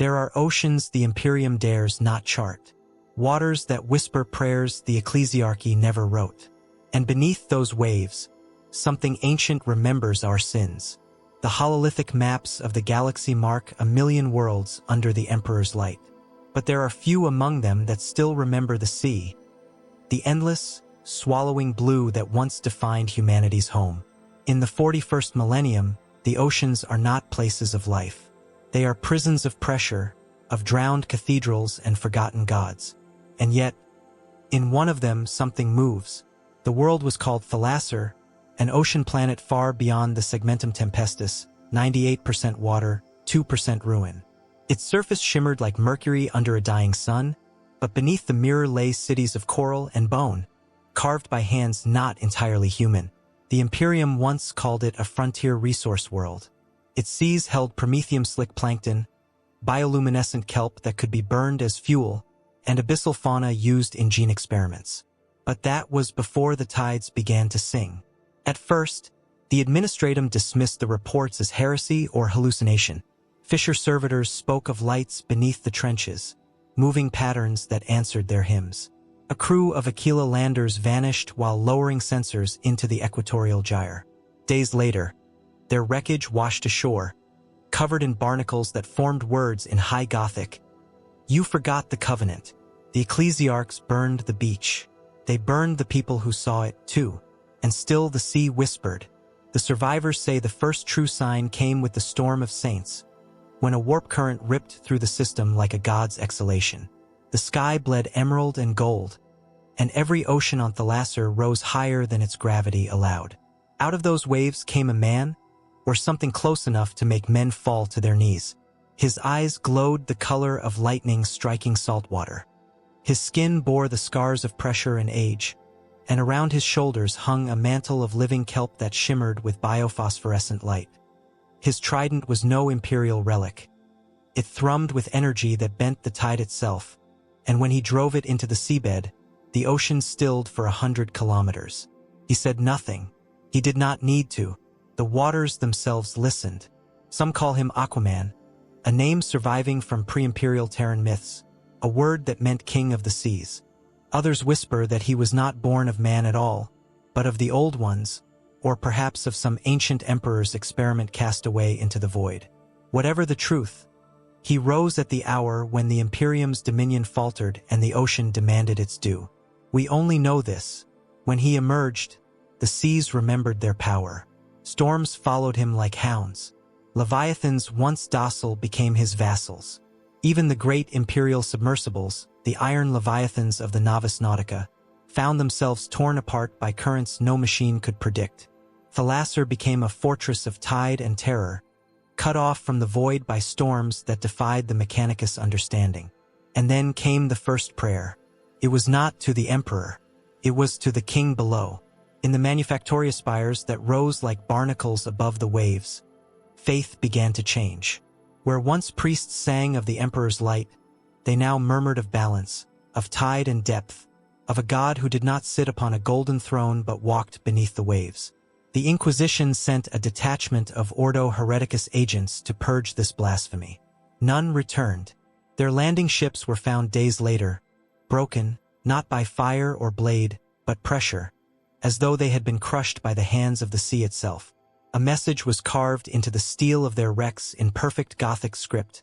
There are oceans the Imperium dares not chart, waters that whisper prayers the ecclesiarchy never wrote. And beneath those waves, something ancient remembers our sins. The hololithic maps of the galaxy mark 1,000,000 worlds under the Emperor's light. But there are few among them that still remember the sea, the endless, swallowing blue that once defined humanity's home. In the 41st millennium, the oceans are not places of life. They are prisons of pressure, of drowned cathedrals and forgotten gods. And yet, in one of them something moves. The world was called Thalasser, an ocean planet far beyond the segmentum tempestus, 98% water, 2% ruin. Its surface shimmered like mercury under a dying sun, but beneath the mirror lay cities of coral and bone, carved by hands not entirely human. The Imperium once called it a frontier resource world. Its seas held promethium-slick plankton, bioluminescent kelp that could be burned as fuel, and abyssal fauna used in gene experiments. But that was before the tides began to sing. At first, the administratum dismissed the reports as heresy or hallucination. Fisher servitors spoke of lights beneath the trenches, moving patterns that answered their hymns. A crew of Aquila landers vanished while lowering sensors into the equatorial gyre. Days later, their wreckage washed ashore, covered in barnacles that formed words in High Gothic. You forgot the covenant. The ecclesiarchs burned the beach. They burned the people who saw it, too. And still the sea whispered. The survivors say the first true sign came with the storm of saints, when a warp current ripped through the system like a god's exhalation. The sky bled emerald and gold, and every ocean on Thalasser rose higher than its gravity allowed. Out of those waves came a man, or something close enough to make men fall to their knees. His eyes glowed the color of lightning striking salt water. His skin bore the scars of pressure and age, and around his shoulders hung a mantle of living kelp that shimmered with biophosphorescent light. His trident was no imperial relic. It thrummed with energy that bent the tide itself, and when he drove it into the seabed, the ocean stilled for 100 kilometers. He said nothing. He did not need to. The waters themselves listened. Some call him Aquaman, a name surviving from pre-imperial Terran myths, a word that meant king of the seas. Others whisper that he was not born of man at all, but of the old ones, or perhaps of some ancient emperor's experiment cast away into the void. Whatever the truth, he rose at the hour when the Imperium's dominion faltered and the ocean demanded its due. We only know this. When he emerged, the seas remembered their power. Storms followed him like hounds. Leviathans once docile became his vassals. Even the great imperial submersibles, the iron leviathans of the Navis Nautica, found themselves torn apart by currents no machine could predict. Thalasser became a fortress of tide and terror, cut off from the void by storms that defied the Mechanicus understanding. And then came the first prayer. It was not to the emperor. It was to the king below. In the Manufactoria spires that rose like barnacles above the waves, faith began to change. Where once priests sang of the emperor's light, they now murmured of balance, of tide and depth, of a god who did not sit upon a golden throne but walked beneath the waves. The Inquisition sent a detachment of Ordo Hereticus agents to purge this blasphemy. None returned. Their landing ships were found days later, broken, not by fire or blade, but pressure, as though they had been crushed by the hands of the sea itself. A message was carved into the steel of their wrecks in perfect Gothic script.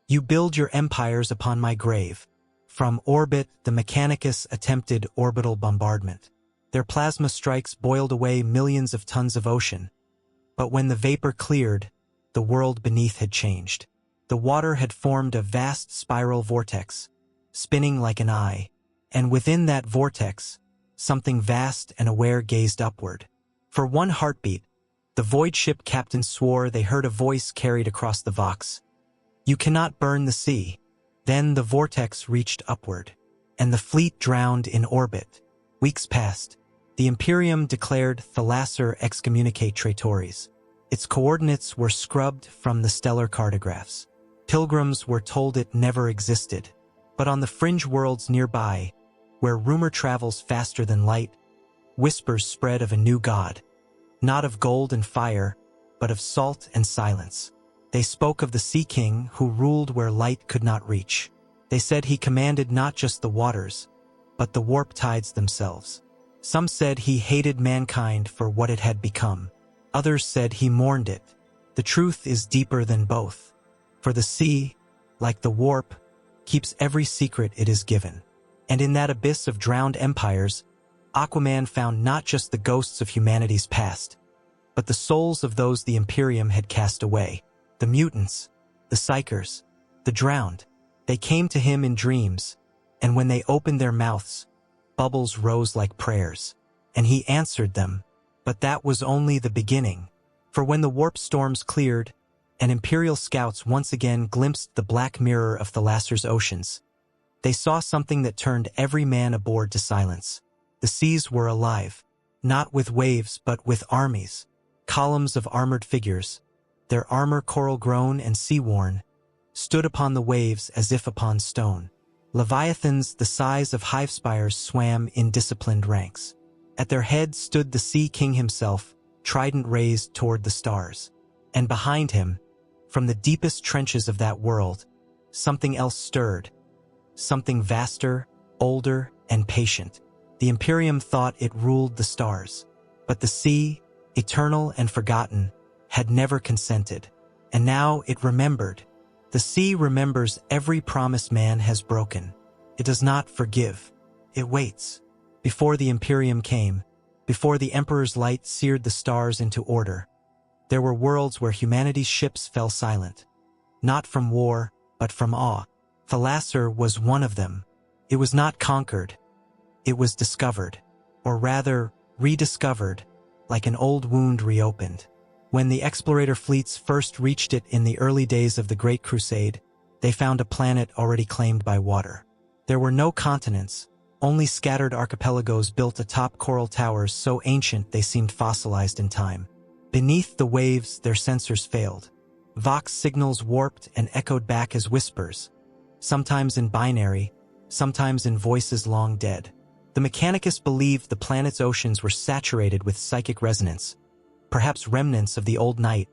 You build your empires upon my grave. From orbit, the Mechanicus attempted orbital bombardment. Their plasma strikes boiled away millions of tons of ocean. But when the vapor cleared, the world beneath had changed. The water had formed a vast spiral vortex, spinning like an eye, and within that vortex, something vast and aware gazed upward. For one heartbeat, the void ship captain swore they heard a voice carried across the Vox. You cannot burn the sea. Then the vortex reached upward, and the fleet drowned in orbit. Weeks passed. The Imperium declared Thalasser excommunicate traitores. Its coordinates were scrubbed from the stellar cartographs. Pilgrims were told it never existed. But on the fringe worlds nearby, where rumor travels faster than light, whispers spread of a new god, not of gold and fire, but of salt and silence. They spoke of the Sea King who ruled where light could not reach. They said he commanded not just the waters, but the warp tides themselves. Some said he hated mankind for what it had become. Others said he mourned it. The truth is deeper than both. For the sea, like the warp, keeps every secret it is given. And in that abyss of drowned empires, Aquaman found not just the ghosts of humanity's past, but the souls of those the Imperium had cast away. The mutants, the psychers, the drowned. They came to him in dreams, and when they opened their mouths, bubbles rose like prayers. And he answered them. But that was only the beginning. For when the warp storms cleared, and Imperial scouts once again glimpsed the black mirror of Thalasser's oceans, they saw something that turned every man aboard to silence. The seas were alive, not with waves but with armies, columns of armored figures, their armor coral-grown and sea-worn, stood upon the waves as if upon stone. Leviathans the size of hive spires swam in disciplined ranks. At their head stood the Sea King himself, trident raised toward the stars. And behind him, from the deepest trenches of that world, something else stirred. Something vaster, older, and patient. The Imperium thought it ruled the stars. But the sea, eternal and forgotten, had never consented. And now it remembered. The sea remembers every promise man has broken. It does not forgive. It waits. Before the Imperium came, before the Emperor's light seared the stars into order, there were worlds where humanity's ships fell silent. Not from war, but from awe. Thalasser was one of them. It was not conquered. It was discovered. Or rather, rediscovered, like an old wound reopened. When the explorator fleets first reached it in the early days of the Great Crusade, they found a planet already claimed by water. There were no continents, only scattered archipelagos built atop coral towers so ancient they seemed fossilized in time. Beneath the waves, their sensors failed. Vox signals warped and echoed back as whispers, sometimes in binary, sometimes in voices long dead. The Mechanicus believed the planet's oceans were saturated with psychic resonance, perhaps remnants of the old night,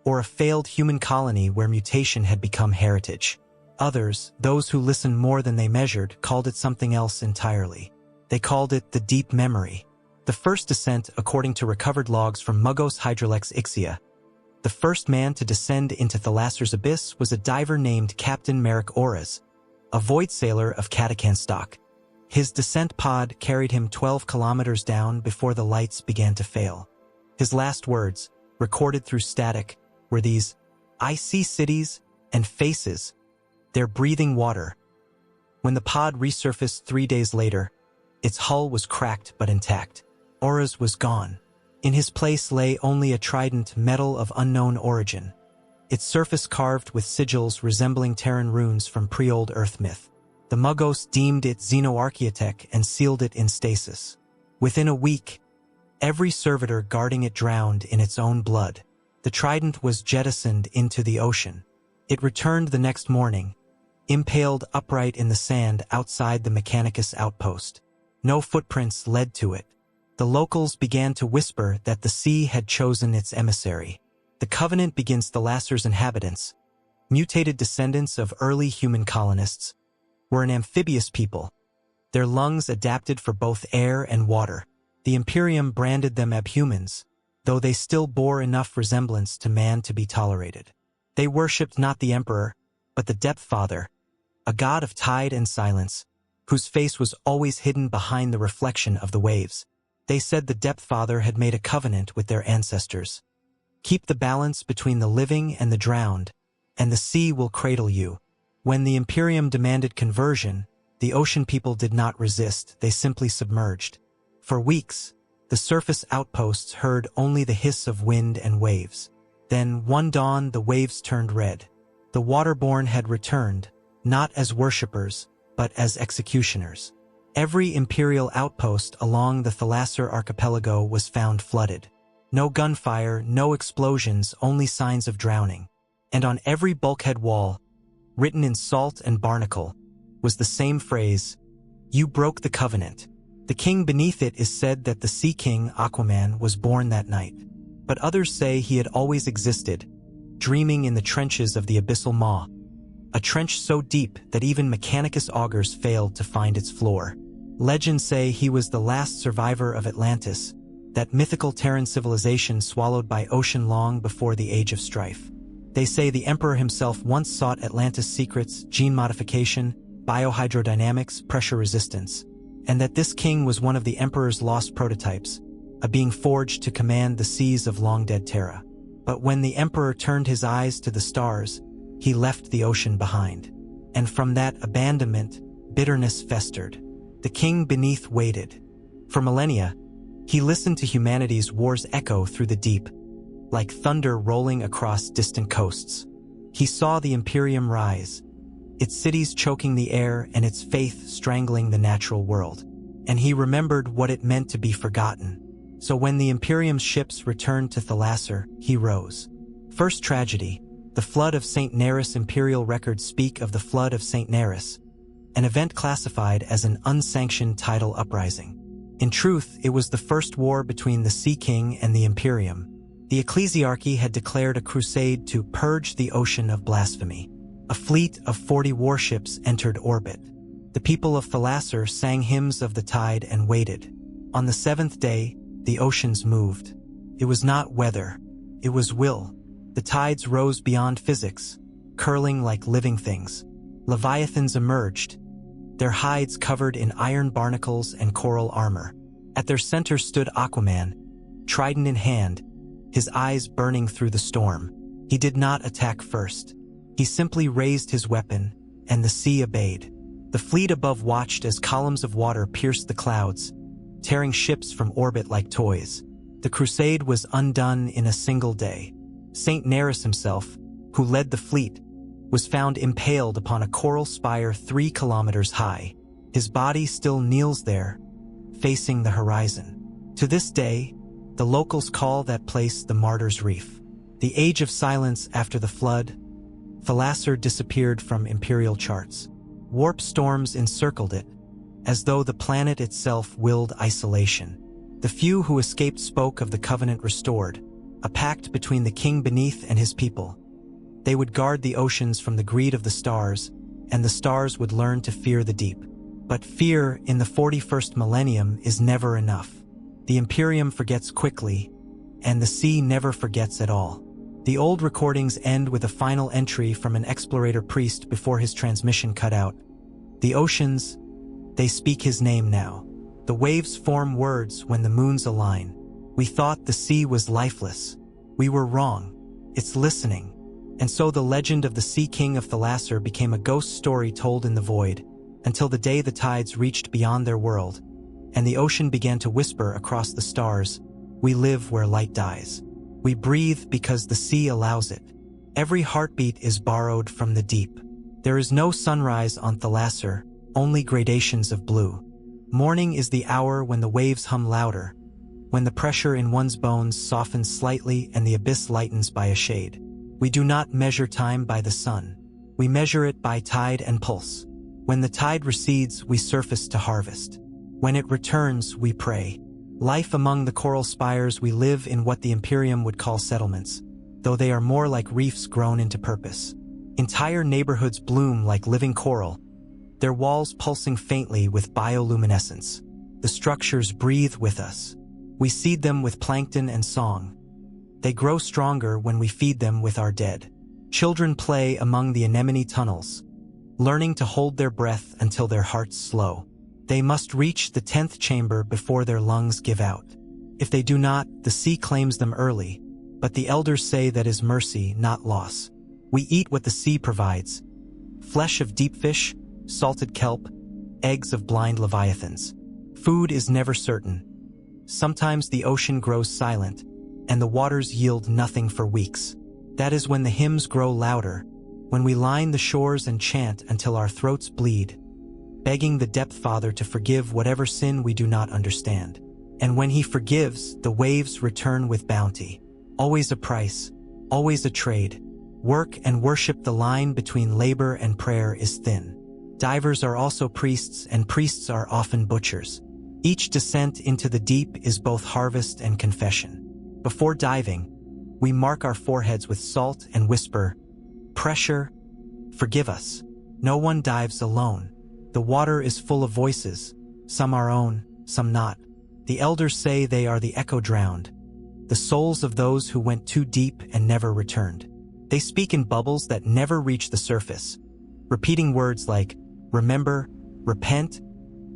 or a failed human colony where mutation had become heritage. Others, those who listened more than they measured, called it something else entirely. They called it the Deep Memory. The first descent, according to recovered logs from Mugos Hydrolex Ixia. The first man to descend into Thalasser's abyss was a diver named Captain Merrick Oras, a void sailor of Catacan stock. His descent pod carried him 12 kilometers down before the lights began to fail. His last words, recorded through static, were these: "I see cities and faces. They're breathing water." When the pod resurfaced 3 days later, its hull was cracked but intact. Oras was gone. In his place lay only a trident metal of unknown origin, its surface carved with sigils resembling Terran runes from pre-old Earth myth. The Mugos deemed it xenoarchaeotech and sealed it in stasis. Within a week, every servitor guarding it drowned in its own blood. The trident was jettisoned into the ocean. It returned the next morning, impaled upright in the sand outside the Mechanicus outpost. No footprints led to it. The locals began to whisper that the sea had chosen its emissary. The Covenant begins Thalasser's inhabitants, mutated descendants of early human colonists, were an amphibious people, their lungs adapted for both air and water. The Imperium branded them abhumans, though they still bore enough resemblance to man to be tolerated. They worshipped not the Emperor, but the Depth Father, a god of tide and silence, whose face was always hidden behind the reflection of the waves. They said the Depth Father had made a covenant with their ancestors. Keep the balance between the living and the drowned, and the sea will cradle you. When the Imperium demanded conversion, the ocean people did not resist, they simply submerged. For weeks, the surface outposts heard only the hiss of wind and waves. Then, one dawn, the waves turned red. The waterborne had returned, not as worshippers, but as executioners. Every Imperial outpost along the Thalasser archipelago was found flooded. No gunfire, no explosions, only signs of drowning. And on every bulkhead wall, written in salt and barnacle, was the same phrase: "You broke the covenant." The king beneath it is said that the Sea King, Aquaman, was born that night. But others say he had always existed, dreaming in the trenches of the abyssal maw, a trench so deep that even Mechanicus augurs failed to find its floor. Legends say he was the last survivor of Atlantis, that mythical Terran civilization swallowed by ocean long before the Age of Strife. They say the Emperor himself once sought Atlantis' secrets, gene modification, biohydrodynamics, pressure resistance, and that this king was one of the Emperor's lost prototypes, a being forged to command the seas of long-dead Terra. But when the Emperor turned his eyes to the stars, he left the ocean behind. And from that abandonment, bitterness festered. The king beneath waited. For millennia, he listened to humanity's wars echo through the deep, like thunder rolling across distant coasts. He saw the Imperium rise, its cities choking the air and its faith strangling the natural world. And he remembered what it meant to be forgotten. So when the Imperium's ships returned to Thalasser, he rose. First tragedy, the flood of St. Neris. Imperial records speak of the flood of St. Neris, an event classified as an unsanctioned tidal uprising. In truth, it was the first war between the Sea King and the Imperium. The ecclesiarchy had declared a crusade to purge the ocean of blasphemy. A fleet of 40 warships entered orbit. The people of Thalasser sang hymns of the tide and waited. On the seventh day, the oceans moved. It was not weather, it was will. The tides rose beyond physics, curling like living things. Leviathans emerged, their hides covered in iron barnacles and coral armor. At their center stood Aquaman, trident in hand, his eyes burning through the storm. He did not attack first. He simply raised his weapon, and the sea obeyed. The fleet above watched as columns of water pierced the clouds, tearing ships from orbit like toys. The crusade was undone in a single day. St. Neris himself, who led the fleet, was found impaled upon a coral spire 3 kilometers high. His body still kneels there, facing the horizon. To this day, the locals call that place the Martyrs' Reef. The age of silence after the flood, Thalasser disappeared from imperial charts. Warp storms encircled it, as though the planet itself willed isolation. The few who escaped spoke of the covenant restored, a pact between the king beneath and his people. They would guard the oceans from the greed of the stars, and the stars would learn to fear the deep. But fear in the 41st millennium is never enough. The Imperium forgets quickly, and the sea never forgets at all. The old recordings end with a final entry from an explorator priest before his transmission cut out. The oceans, they speak his name now. The waves form words when the moons align. We thought the sea was lifeless. We were wrong. It's listening. And so the legend of the Sea King of Thalasser became a ghost story told in the void, until the day the tides reached beyond their world, and the ocean began to whisper across the stars, "We live where light dies. We breathe because the sea allows it. Every heartbeat is borrowed from the deep." There is no sunrise on Thalasser, only gradations of blue. Morning is the hour when the waves hum louder, when the pressure in one's bones softens slightly and the abyss lightens by a shade. We do not measure time by the sun. We measure it by tide and pulse. When the tide recedes, we surface to harvest. When it returns, we pray. Life among the coral spires, we live in what the Imperium would call settlements, though they are more like reefs grown into purpose. Entire neighborhoods bloom like living coral, their walls pulsing faintly with bioluminescence. The structures breathe with us. We seed them with plankton and song. They grow stronger when we feed them with our dead. Children play among the anemone tunnels, learning to hold their breath until their hearts slow. They must reach the 10th chamber before their lungs give out. If they do not, the sea claims them early, but the elders say that is mercy, not loss. We eat what the sea provides: flesh of deep fish, salted kelp, eggs of blind leviathans. Food is never certain. Sometimes the ocean grows silent, and the waters yield nothing for weeks. That is when the hymns grow louder, when we line the shores and chant until our throats bleed, begging the Depth Father to forgive whatever sin we do not understand. And when he forgives, the waves return with bounty. Always a price, always a trade. Work and worship, the line between labor and prayer is thin. Divers are also priests, and priests are often butchers. Each descent into the deep is both harvest and confession. Before diving, We mark our foreheads with salt and whisper, "Pressure, forgive us." No one dives alone. The water is full of voices, some our own, some not. The elders say they are the echo drowned, the souls of those who went too deep and never returned. They speak in bubbles that never reach the surface, repeating words like remember, repent,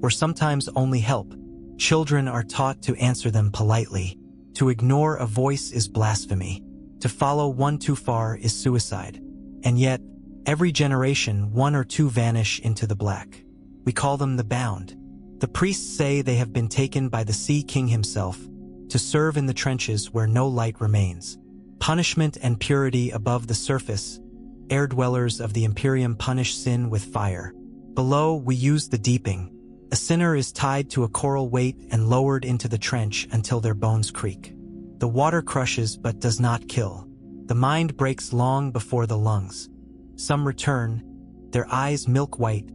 or sometimes only help. Children are taught to answer them politely. To ignore a voice is blasphemy. To follow one too far is suicide. And yet, every generation, one or two vanish into the black. We call them the bound. The priests say they have been taken by the Sea King himself to serve in the trenches where no light remains. Punishment and purity above the surface. Air dwellers of the Imperium punish sin with fire. Below, we use the deeping. A sinner is tied to a coral weight and lowered into the trench until their bones creak. The water crushes but does not kill. The mind breaks long before the lungs. Some return, their eyes milk white,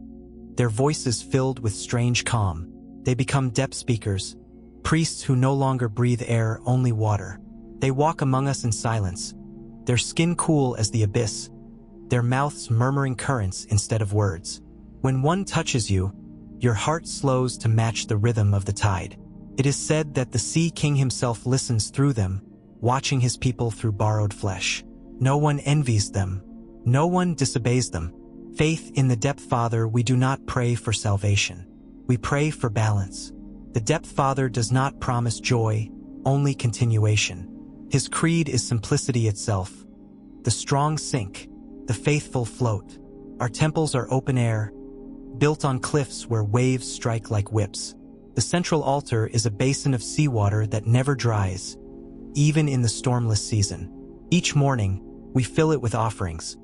their voices filled with strange calm. They become depth speakers, priests who no longer breathe air, only water. They walk among us in silence, their skin cool as the abyss, their mouths murmuring currents instead of words. When one touches you, your heart slows to match the rhythm of the tide. It is said that the Sea King himself listens through them, watching his people through borrowed flesh. No one envies them. No one disobeys them. Faith in the Depth Father, we do not pray for salvation. We pray for balance. The Depth Father does not promise joy, only continuation. His creed is simplicity itself. The strong sink, the faithful float. Our temples are open air, built on cliffs where waves strike like whips. The central altar is a basin of seawater that never dries, even in the stormless season. Each morning, we fill it with offerings,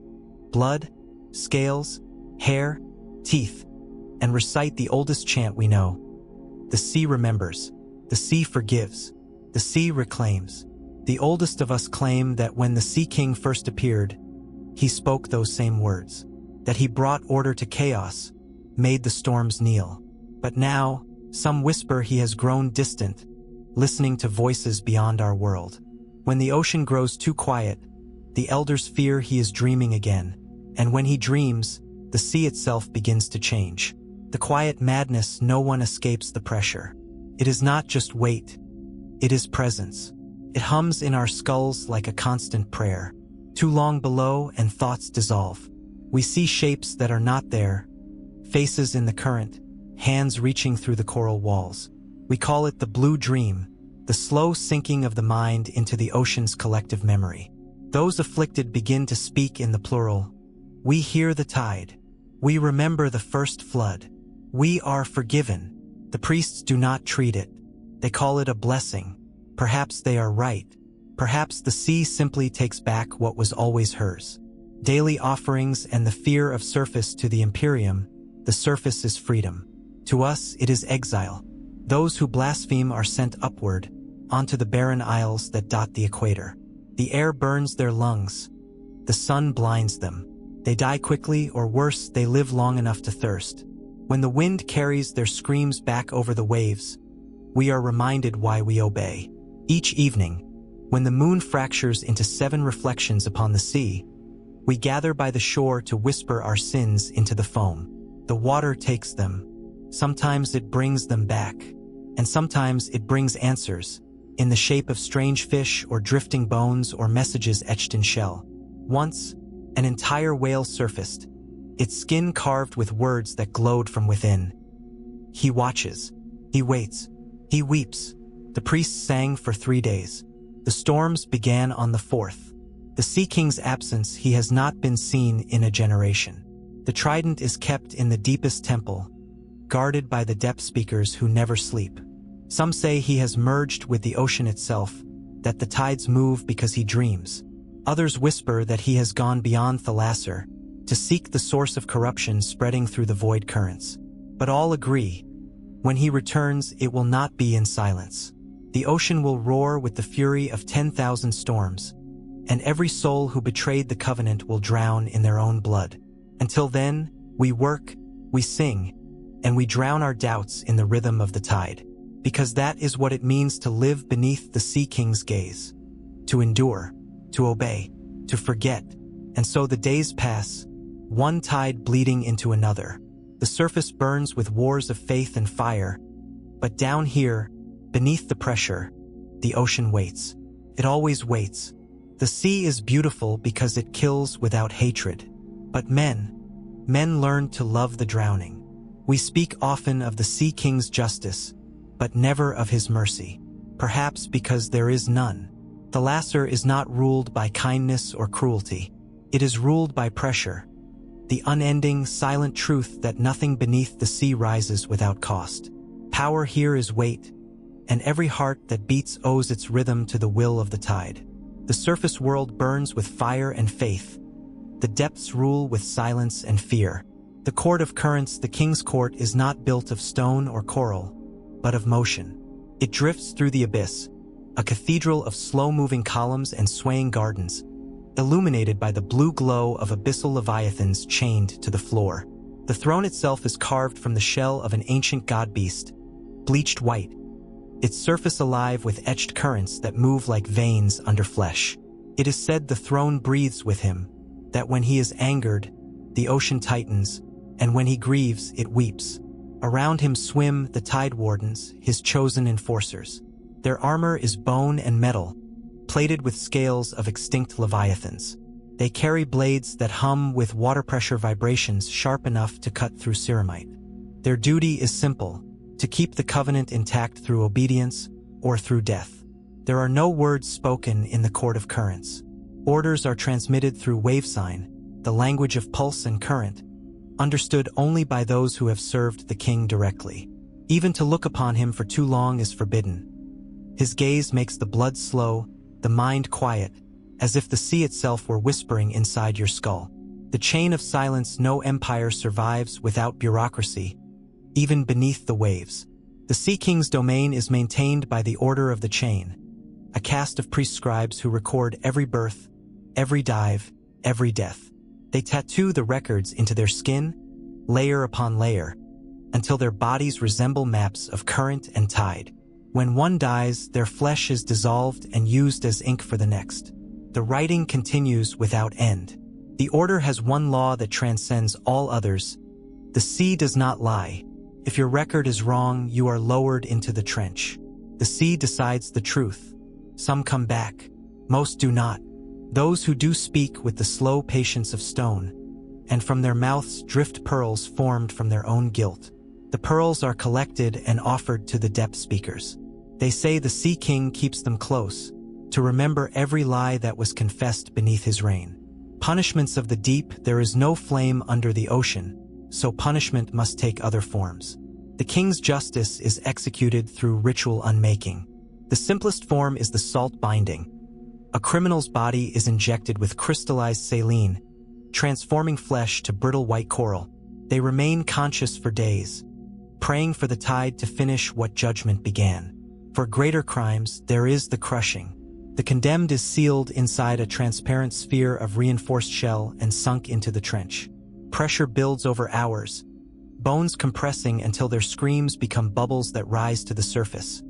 blood, scales, hair, teeth, and recite the oldest chant we know. The sea remembers, the sea forgives, the sea reclaims. The oldest of us claim that when the Sea King first appeared, he spoke those same words, that he brought order to chaos, made the storms kneel. But now, some whisper he has grown distant, listening to voices beyond our world. When the ocean grows too quiet, the elders fear he is dreaming again, and when he dreams, the sea itself begins to change. The quiet madness, no one escapes the pressure. It is not just weight, it is presence. It hums in our skulls like a constant prayer. Too long below and thoughts dissolve. We see shapes that are not there, faces in the current, hands reaching through the coral walls. We call it the blue dream, the slow sinking of the mind into the ocean's collective memory. Those afflicted begin to speak in the plural. We hear the tide. We remember the first flood. We are forgiven. The priests do not treat it. They call it a blessing. Perhaps they are right. Perhaps the sea simply takes back what was always hers. Daily offerings and the fear of surface to the Imperium, the surface is freedom. To us, it is exile. Those who blaspheme are sent upward, onto the barren isles that dot the equator. The air burns their lungs. The sun blinds them. They die quickly, or worse, they live long enough to thirst. When the wind carries their screams back over the waves, we are reminded why we obey. Each evening, when the moon fractures into 7 reflections upon the sea, we gather by the shore to whisper our sins into the foam. The water takes them. Sometimes it brings them back, and sometimes it brings answers, in the shape of strange fish or drifting bones or messages etched in shell. Once, an entire whale surfaced, its skin carved with words that glowed from within. He watches. He waits. He weeps. The priests sang for 3 days. The storms began on the 4th. The Sea King's absence, he has not been seen in a generation. The trident is kept in the deepest temple, guarded by the depth speakers who never sleep. Some say he has merged with the ocean itself, that the tides move because he dreams. Others whisper that he has gone beyond Thalasser, to seek the source of corruption spreading through the void currents. But all agree, when he returns, it will not be in silence. The ocean will roar with the fury of 10,000 storms, and every soul who betrayed the covenant will drown in their own blood. Until then, we work, we sing, and we drown our doubts in the rhythm of the tide. Because that is what it means to live beneath the Sea King's gaze. To endure, to obey, to forget, and so the days pass, one tide bleeding into another. The surface burns with wars of faith and fire, but down here, beneath the pressure, the ocean waits. It always waits. The sea is beautiful because it kills without hatred. But men learn to love the drowning. We speak often of the Sea King's justice, but never of his mercy. Perhaps because there is none. The Lasser is not ruled by kindness or cruelty. It is ruled by pressure. The unending, silent truth that nothing beneath the sea rises without cost. Power here is weight, and every heart that beats owes its rhythm to the will of the tide. The surface world burns with fire and faith. The depths rule with silence and fear. The court of currents, the king's court, is not built of stone or coral, but of motion. It drifts through the abyss, a cathedral of slow-moving columns and swaying gardens, illuminated by the blue glow of abyssal leviathans chained to the floor. The throne itself is carved from the shell of an ancient god-beast, bleached white, its surface alive with etched currents that move like veins under flesh. It is said the throne breathes with him, that when he is angered, the ocean tightens, and when he grieves, it weeps. Around him swim the tide wardens, his chosen enforcers. Their armor is bone and metal, plated with scales of extinct leviathans. They carry blades that hum with water pressure vibrations sharp enough to cut through ceramite. Their duty is simple: to keep the covenant intact through obedience or through death. There are no words spoken in the court of currents. Orders are transmitted through wave sign, the language of pulse and current, understood only by those who have served the king directly. Even to look upon him for too long is forbidden. His gaze makes the blood slow, the mind quiet, as if the sea itself were whispering inside your skull. The chain of silence, no empire survives without bureaucracy, even beneath the waves. The Sea King's domain is maintained by the order of the chain, a caste of priest scribes who record every birth, every dive, every death. They tattoo the records into their skin, layer upon layer, until their bodies resemble maps of current and tide. When one dies, their flesh is dissolved and used as ink for the next. The writing continues without end. The order has one law that transcends all others. The sea does not lie. If your record is wrong, you are lowered into the trench. The sea decides the truth. Some come back. Most do not. Those who do speak with the slow patience of stone, and from their mouths drift pearls formed from their own guilt. The pearls are collected and offered to the depth speakers. They say the Sea King keeps them close, to remember every lie that was confessed beneath his reign. Punishments of the deep, there is no flame under the ocean, so punishment must take other forms. The king's justice is executed through ritual unmaking. The simplest form is the salt binding. A criminal's body is injected with crystallized saline, transforming flesh to brittle white coral. They remain conscious for days, praying for the tide to finish what judgment began. For greater crimes, there is the crushing. The condemned is sealed inside a transparent sphere of reinforced shell and sunk into the trench. Pressure builds over hours, bones compressing until their screams become bubbles that rise to the surface.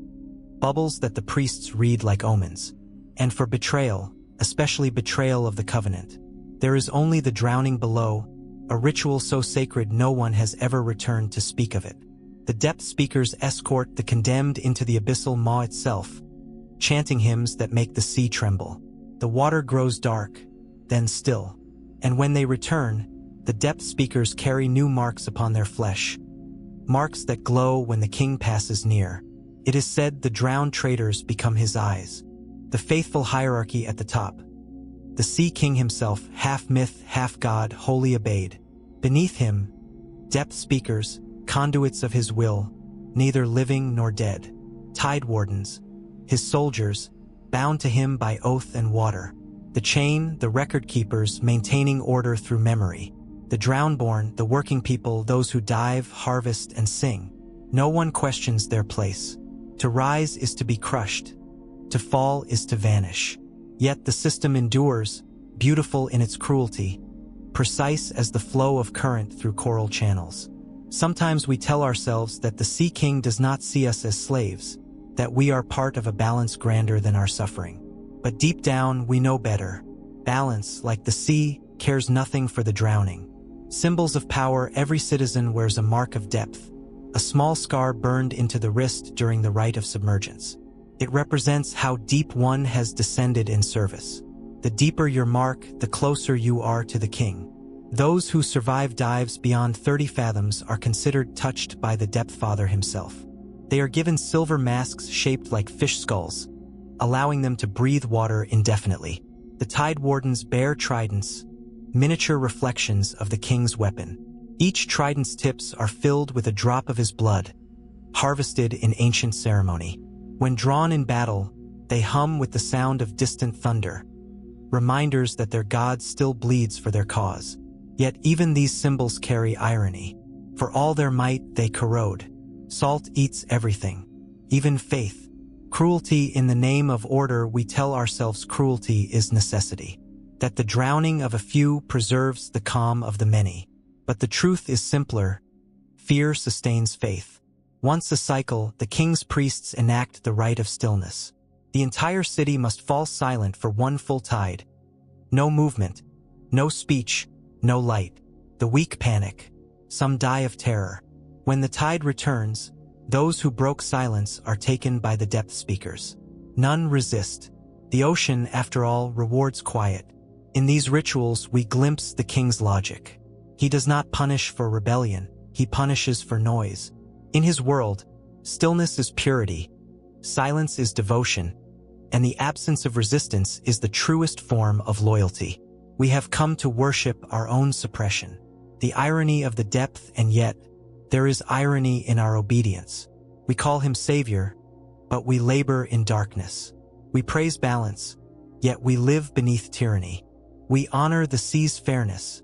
Bubbles that the priests read like omens. And for betrayal, especially betrayal of the covenant, there is only the drowning below, a ritual so sacred no one has ever returned to speak of it. The depth speakers escort the condemned into the abyssal maw itself, chanting hymns that make the sea tremble. The water grows dark, then still, and when they return, the depth speakers carry new marks upon their flesh, marks that glow when the king passes near. It is said the drowned traitors become his eyes, the faithful hierarchy at the top. The Sea King himself, half myth, half god, wholly obeyed. Beneath him, depth speakers, conduits of his will, neither living nor dead. Tide wardens, his soldiers, bound to him by oath and water. The chain, the record keepers, maintaining order through memory. The drownborn, the working people, those who dive, harvest, and sing. No one questions their place. To rise is to be crushed. To fall is to vanish. Yet the system endures, beautiful in its cruelty, precise as the flow of current through coral channels. Sometimes we tell ourselves that the Sea King does not see us as slaves, that we are part of a balance grander than our suffering. But deep down, we know better. Balance, like the sea, cares nothing for the drowning. Symbols of power, every citizen wears a mark of depth, a small scar burned into the wrist during the rite of submergence. It represents how deep one has descended in service. The deeper your mark, the closer you are to the king. Those who survive dives beyond 30 fathoms are considered touched by the Depth Father himself. They are given silver masks shaped like fish skulls, allowing them to breathe water indefinitely. The Tide Wardens bear tridents, miniature reflections of the king's weapon. Each trident's tips are filled with a drop of his blood, harvested in ancient ceremony. When drawn in battle, they hum with the sound of distant thunder, reminders that their god still bleeds for their cause. Yet even these symbols carry irony. For all their might, they corrode. Salt eats everything, even faith. Cruelty in the name of order, we tell ourselves cruelty is necessity. That the drowning of a few preserves the calm of the many. But the truth is simpler. Fear sustains faith. Once a cycle, the king's priests enact the rite of stillness. The entire city must fall silent for one full tide. No movement, no speech, no light. The weak panic. Some die of terror. When the tide returns, those who broke silence are taken by the depth speakers. None resist. The ocean, after all, rewards quiet. In these rituals, we glimpse the king's logic. He does not punish for rebellion, he punishes for noise. In his world, stillness is purity, silence is devotion, and the absence of resistance is the truest form of loyalty. We have come to worship our own suppression. The irony of the depth, and yet, there is irony in our obedience. We call him Savior, but we labor in darkness. We praise balance, yet we live beneath tyranny. We honor the sea's fairness,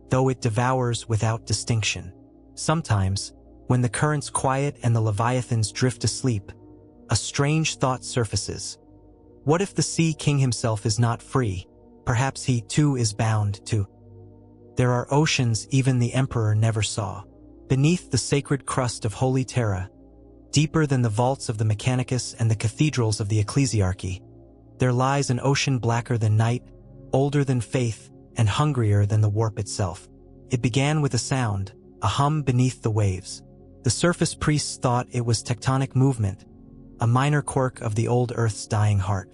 though it devours without distinction. Sometimes, when the currents quiet and the leviathans drift asleep, a strange thought surfaces. What if the sea king himself is not free? Perhaps he too is bound to. There are oceans even the emperor never saw. Beneath the sacred crust of Holy Terra, deeper than the vaults of the Mechanicus and the cathedrals of the Ecclesiarchy, there lies an ocean blacker than night, older than faith, and hungrier than the warp itself. It began with a sound, a hum beneath the waves. The surface priests thought it was tectonic movement, a minor quirk of the old Earth's dying heart.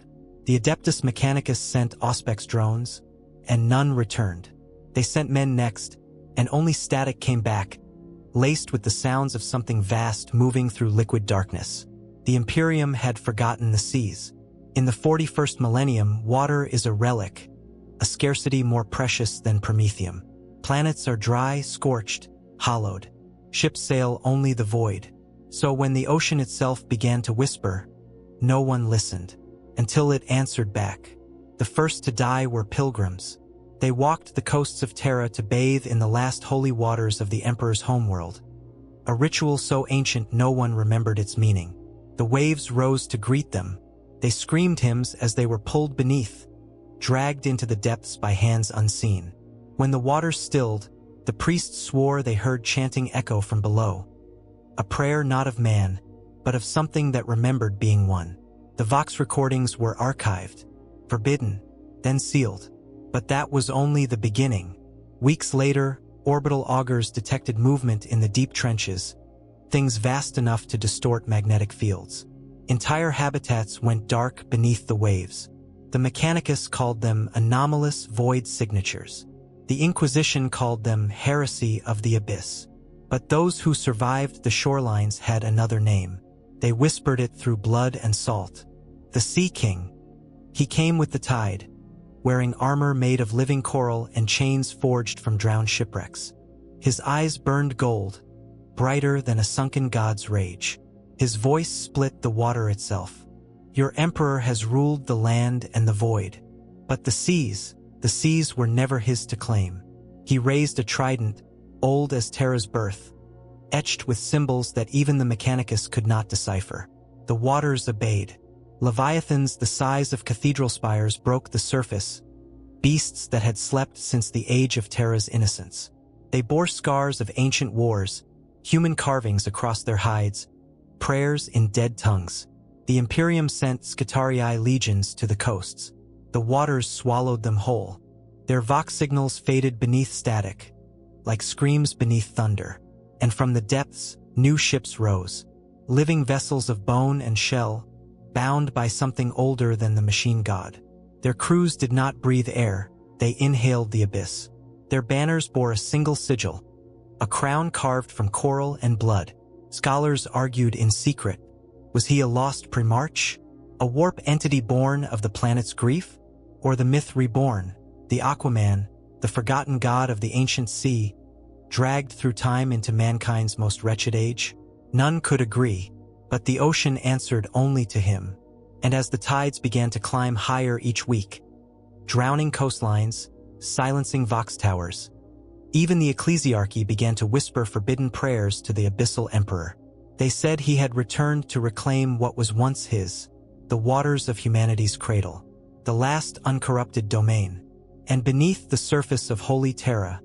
The Adeptus Mechanicus sent Auspex drones, and none returned. They sent men next, and only static came back, laced with the sounds of something vast moving through liquid darkness. The Imperium had forgotten the seas. In the 41st millennium, water is a relic, a scarcity more precious than promethium. Planets are dry, scorched, hollowed. Ships sail only the void. So when the ocean itself began to whisper, no one listened, until it answered back. The first to die were pilgrims. They walked the coasts of Terra to bathe in the last holy waters of the Emperor's homeworld. A ritual so ancient no one remembered its meaning. The waves rose to greet them. They screamed hymns as they were pulled beneath, dragged into the depths by hands unseen. When the waters stilled, the priests swore they heard chanting echo from below. A prayer not of man, but of something that remembered being one. The Vox recordings were archived, forbidden, then sealed. But that was only the beginning. Weeks later, orbital augers detected movement in the deep trenches, things vast enough to distort magnetic fields. Entire habitats went dark beneath the waves. The Mechanicus called them anomalous void signatures. The Inquisition called them heresy of the abyss. But those who survived the shorelines had another name. They whispered it through blood and salt. The Sea King. He came with the tide, wearing armor made of living coral and chains forged from drowned shipwrecks. His eyes burned gold, brighter than a sunken god's rage. His voice split the water itself. Your emperor has ruled the land and the void. But the seas were never his to claim. He raised a trident, old as Terra's birth, etched with symbols that even the Mechanicus could not decipher. The waters obeyed. Leviathans the size of cathedral spires broke the surface, beasts that had slept since the age of Terra's innocence. They bore scars of ancient wars, human carvings across their hides, prayers in dead tongues. The Imperium sent Skitarii legions to the coasts. The waters swallowed them whole. Their vox signals faded beneath static, like screams beneath thunder. And from the depths, new ships rose, living vessels of bone and shell, bound by something older than the machine god. Their crews did not breathe air, they inhaled the abyss. Their banners bore a single sigil, a crown carved from coral and blood. Scholars argued in secret, was he a lost Primarch? A warp entity born of the planet's grief? Or the myth reborn, the Aquaman, the forgotten god of the ancient sea, dragged through time into mankind's most wretched age? None could agree, but the ocean answered only to him. And as the tides began to climb higher each week, drowning coastlines, silencing vox towers, even the ecclesiarchy began to whisper forbidden prayers to the abyssal emperor. They said he had returned to reclaim what was once his, the waters of humanity's cradle, the last uncorrupted domain. And beneath the surface of holy Terra,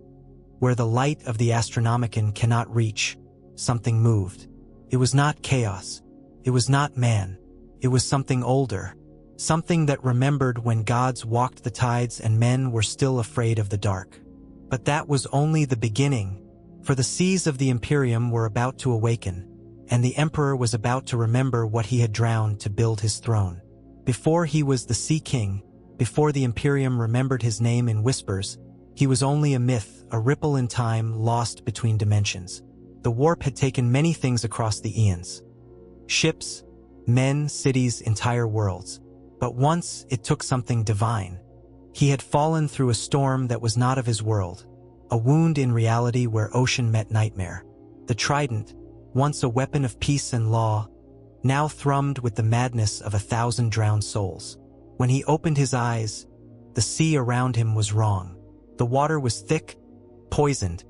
where the light of the Astronomicon cannot reach, something moved. It was not chaos. It was not man. It was something older. Something that remembered when gods walked the tides and men were still afraid of the dark. But that was only the beginning, for the seas of the Imperium were about to awaken, and the Emperor was about to remember what he had drowned to build his throne. Before he was the Sea King, before the Imperium remembered his name in whispers, he was only a myth, a ripple in time lost between dimensions. The warp had taken many things across the eons. Ships, men, cities, entire worlds. But once it took something divine. He had fallen through a storm that was not of his world, a wound in reality where ocean met nightmare. The trident, once a weapon of peace and law, now thrummed with the madness of 1,000 drowned souls. When he opened his eyes, the sea around him was wrong. The water was thick, poisoned,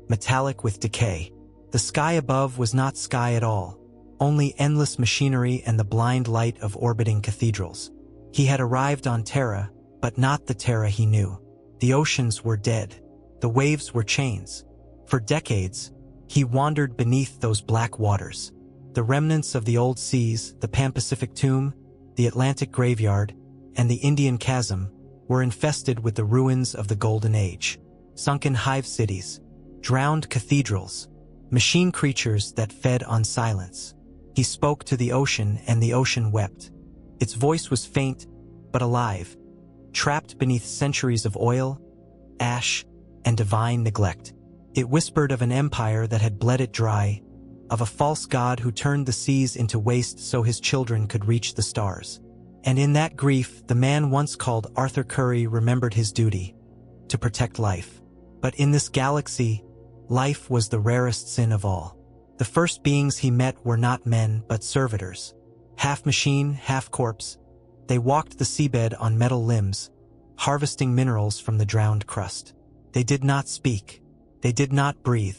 metallic with decay. The sky above was not sky at all, only endless machinery and the blind light of orbiting cathedrals. He had arrived on Terra, but not the Terra he knew. The oceans were dead. The waves were chains. For decades, he wandered beneath those black waters. The remnants of the old seas, the Pan-Pacific Tomb, the Atlantic Graveyard, and the Indian Chasm were infested with the ruins of the Golden Age. Sunken hive cities, drowned cathedrals, machine creatures that fed on silence. He spoke to the ocean and the ocean wept. Its voice was faint, but alive, trapped beneath centuries of oil, ash, and divine neglect. It whispered of an empire that had bled it dry, of a false god who turned the seas into waste so his children could reach the stars. And in that grief, the man once called Arthur Curry remembered his duty, to protect life. But in this galaxy, life was the rarest sin of all. The first beings he met were not men, but servitors. Half machine, half corpse, they walked the seabed on metal limbs, harvesting minerals from the drowned crust. They did not speak. They did not breathe.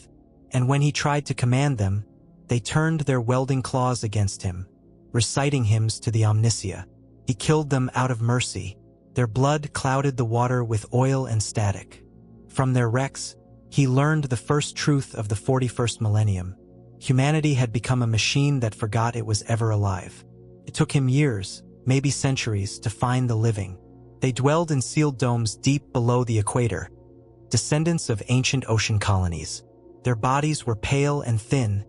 And when he tried to command them, they turned their welding claws against him, reciting hymns to the Omniscia. He killed them out of mercy. Their blood clouded the water with oil and static. From their wrecks, he learned the first truth of the 41st millennium. Humanity had become a machine that forgot it was ever alive. It took him years, maybe centuries, to find the living. They dwelled in sealed domes deep below the equator, descendants of ancient ocean colonies. Their bodies were pale and thin,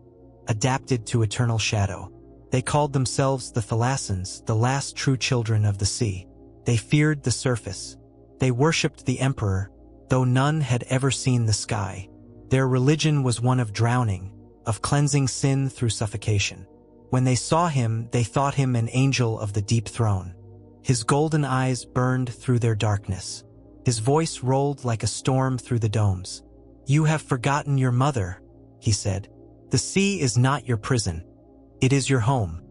adapted to eternal shadow. They called themselves the Thalassans, the last true children of the sea. They feared the surface. They worshipped the emperor, though none had ever seen the sky. Their religion was one of drowning, of cleansing sin through suffocation. When they saw him, they thought him an angel of the deep throne. His golden eyes burned through their darkness. His voice rolled like a storm through the domes. "You have forgotten your mother," he said. "The sea is not your prison. It is your home."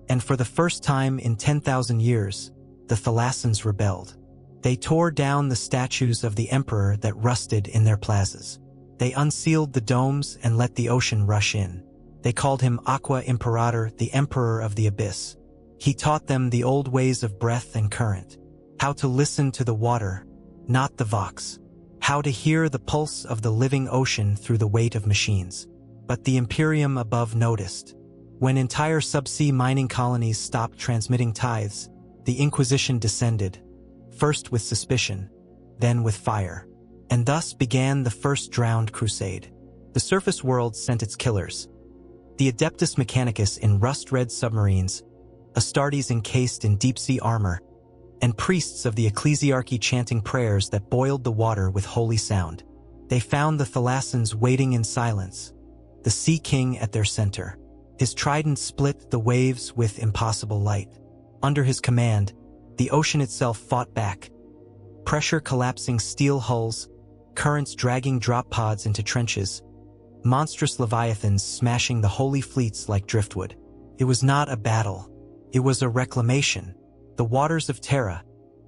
And for the first time in 10,000 years, the Thalassans rebelled. They tore down the statues of the emperor that rusted in their plazas. They unsealed the domes and let the ocean rush in. They called him Aqua Imperator, the emperor of the abyss. He taught them the old ways of breath and current, how to listen to the water, not the vox, how to hear the pulse of the living ocean through the weight of machines. But the Imperium above noticed. When entire subsea mining colonies stopped transmitting tithes, the Inquisition descended, first with suspicion, then with fire. And thus began the First Drowned Crusade. The surface world sent its killers. The Adeptus Mechanicus in rust-red submarines, Astartes encased in deep-sea armor, and priests of the ecclesiarchy chanting prayers that boiled the water with holy sound. They found the Thalassans waiting in silence, the Sea King at their center. His trident split the waves with impossible light. Under his command, the ocean itself fought back, pressure collapsing steel hulls, currents dragging drop pods into trenches, monstrous leviathans smashing the holy fleets like driftwood. It was not a battle. It was a reclamation. The waters of Terra,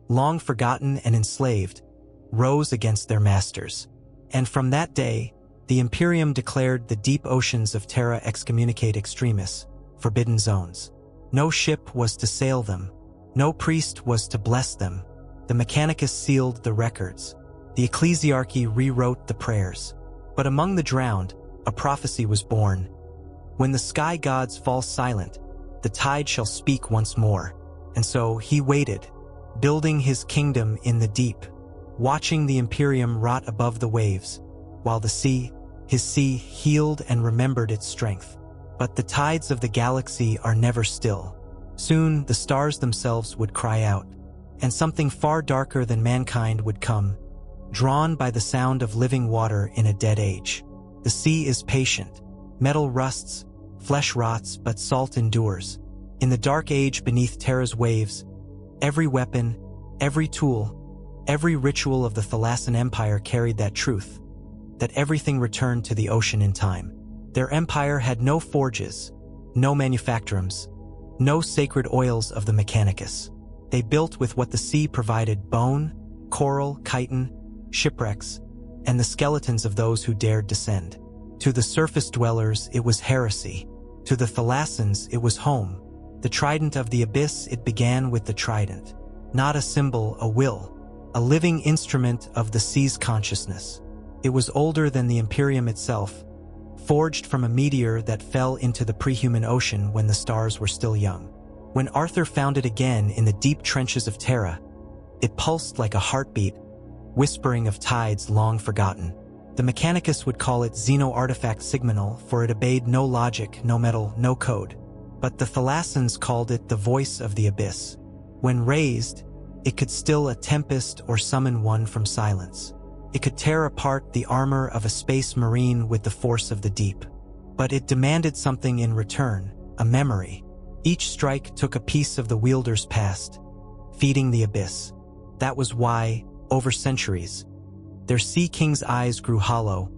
long forgotten and enslaved, rose against their masters. And from that day, the Imperium declared the deep oceans of Terra excommunicate extremis, forbidden zones. No ship was to sail them. No priest was to bless them. The Mechanicus sealed the records. The ecclesiarchy rewrote the prayers. But among the drowned, a prophecy was born. When the sky gods fall silent, the tide shall speak once more. And so he waited, building his kingdom in the deep, watching the Imperium rot above the waves, while the sea, his sea, healed and remembered its strength. But the tides of the galaxy are never still. Soon the stars themselves would cry out, and something far darker than mankind would come, drawn by the sound of living water in a dead age. The sea is patient. Metal rusts, flesh rots, but salt endures. In the dark age beneath Terra's waves, every weapon, every tool, every ritual of the Thalassan Empire carried that truth, that everything returned to the ocean in time. Their empire had no forges, no manufactorums, no sacred oils of the Mechanicus. They built with what the sea provided: bone, coral, chitin, shipwrecks, and the skeletons of those who dared descend. To the surface dwellers, it was heresy. To the Thalassans, it was home. The trident of the abyss, it began with the trident. Not a symbol, a will, a living instrument of the sea's consciousness. It was older than the Imperium itself, forged from a meteor that fell into the pre-human ocean when the stars were still young. When Arthur found it again in the deep trenches of Terra, it pulsed like a heartbeat, whispering of tides long forgotten. The Mechanicus would call it Xeno-Artifact Sigminal, for it obeyed no logic, no metal, no code. But the Thalassans called it the voice of the abyss. When raised, it could still a tempest or summon one from silence. It could tear apart the armor of a space marine with the force of the deep. But it demanded something in return, a memory. Each strike took a piece of the wielder's past, feeding the abyss. That was why, over centuries, their Sea King's eyes grew hollow,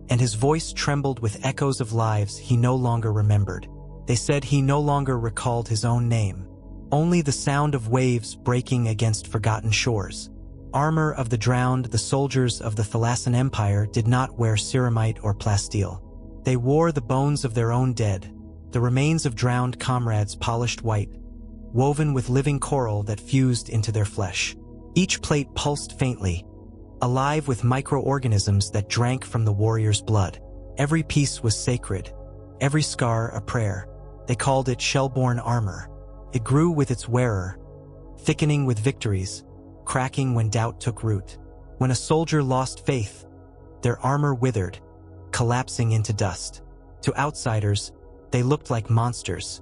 and his voice trembled with echoes of lives he no longer remembered. They said he no longer recalled his own name, only the sound of waves breaking against forgotten shores. Armor of the drowned, the soldiers of the Thalassan Empire did not wear ceramite or plasteel. They wore the bones of their own dead, the remains of drowned comrades polished white, woven with living coral that fused into their flesh. Each plate pulsed faintly, alive with microorganisms that drank from the warrior's blood. Every piece was sacred, every scar a prayer. They called it shell-borne armor. It grew with its wearer, thickening with victories, cracking when doubt took root. When a soldier lost faith, their armor withered, collapsing into dust. To outsiders, they looked like monsters,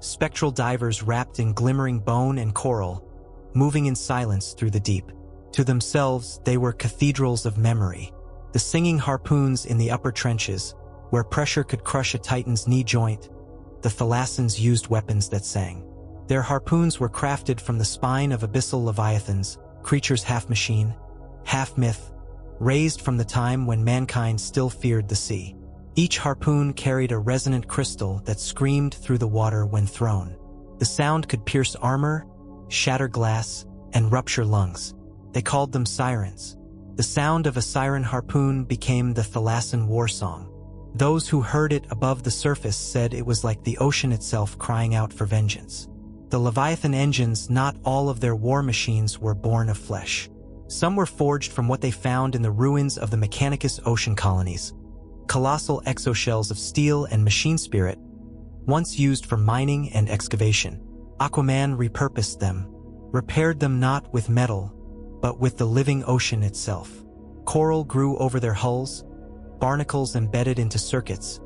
spectral divers wrapped in glimmering bone and coral, moving in silence through the deep. To themselves, they were cathedrals of memory. The singing harpoons in the upper trenches, where pressure could crush a titan's knee joint, the Thalassans used weapons that sang. Their harpoons were crafted from the spine of abyssal leviathans, creatures half machine, half myth, raised from the time when mankind still feared the sea. Each harpoon carried a resonant crystal that screamed through the water when thrown. The sound could pierce armor, shatter glass, and rupture lungs. They called them sirens. The sound of a siren harpoon became the Thalassan war song. Those who heard it above the surface said it was like the ocean itself crying out for vengeance. The Leviathan engines, not all of their war machines were born of flesh. Some were forged from what they found in the ruins of the Mechanicus ocean colonies. Colossal exoshells of steel and machine spirit, Once used for mining and excavation, Aquaman repurposed them, repaired them not with metal, but with the living ocean itself. Coral grew over their hulls, barnacles embedded into circuits,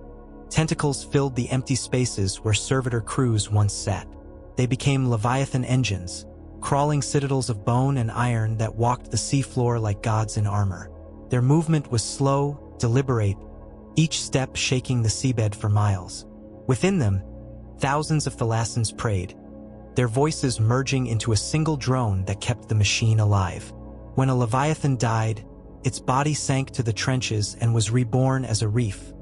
tentacles filled the empty spaces where servitor crews once sat. They became Leviathan engines, crawling citadels of bone and iron that walked the seafloor like gods in armor. Their movement was slow, deliberate, each step shaking the seabed for miles. Within them, thousands of thalassans prayed, their voices merging into a single drone that kept the machine alive. When a Leviathan died, its body sank to the trenches and was reborn as a reef,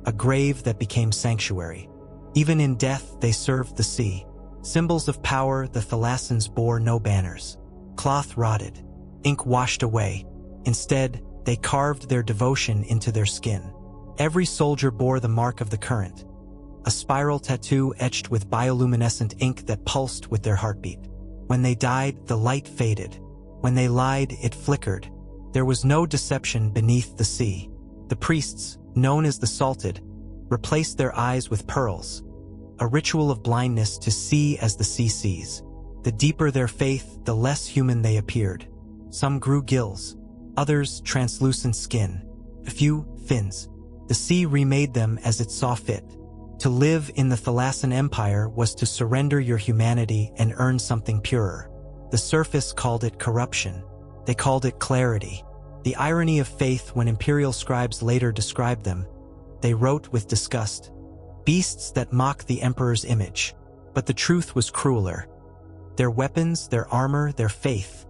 a grave that became sanctuary. Even in death, they served the sea. Symbols of power, the thalassans bore no banners. Cloth rotted, ink washed away. Instead, they carved their devotion into their skin. Every soldier bore the mark of the current, a spiral tattoo etched with bioluminescent ink that pulsed with their heartbeat. When they died, the light faded. When they lied, it flickered. There was no deception beneath the sea. The priests, known as the Salted, replaced their eyes with pearls, a ritual of blindness to see as the sea sees. The deeper their faith, the less human they appeared. Some grew gills, others translucent skin, a few fins. The sea remade them as it saw fit. To live in the Thalassan Empire was to surrender your humanity and earn something purer. The surface called it corruption. They called it clarity. The irony of faith when imperial scribes later described them, they wrote with disgust, beasts that mock the emperor's image. But the truth was crueler. Their weapons, their armor, their faith,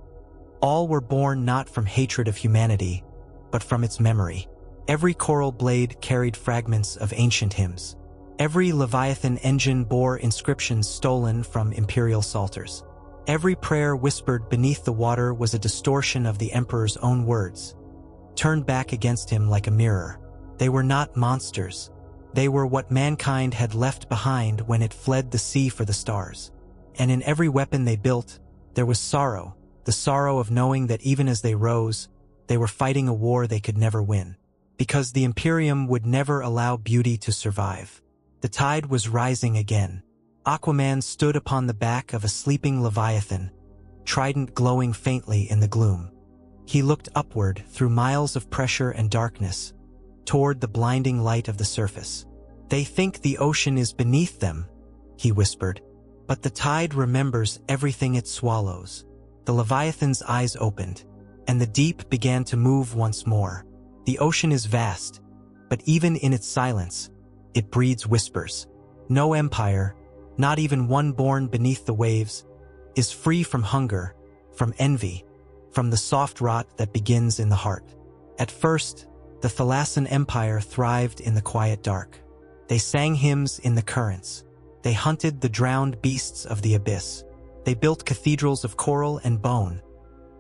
all were born not from hatred of humanity, but from its memory. Every coral blade carried fragments of ancient hymns. Every Leviathan engine bore inscriptions stolen from imperial psalters. Every prayer whispered beneath the water was a distortion of the emperor's own words, turned back against him like a mirror. They were not monsters. They were what mankind had left behind when it fled the sea for the stars. And in every weapon they built, there was sorrow, the sorrow of knowing that even as they rose, they were fighting a war they could never win. Because the Imperium would never allow beauty to survive. The tide was rising again. Aquaman stood upon the back of a sleeping Leviathan, trident glowing faintly in the gloom. He looked upward through miles of pressure and darkness, toward the blinding light of the surface. They think the ocean is beneath them, he whispered, but the tide remembers everything it swallows. The Leviathan's eyes opened, and the deep began to move once more. The ocean is vast, but even in its silence, it breeds whispers. No empire, not even one born beneath the waves, is free from hunger, from envy, from the soft rot that begins in the heart. At first, the Thalassan Empire thrived in the quiet dark. They sang hymns in the currents. They hunted the drowned beasts of the abyss. They built cathedrals of coral and bone,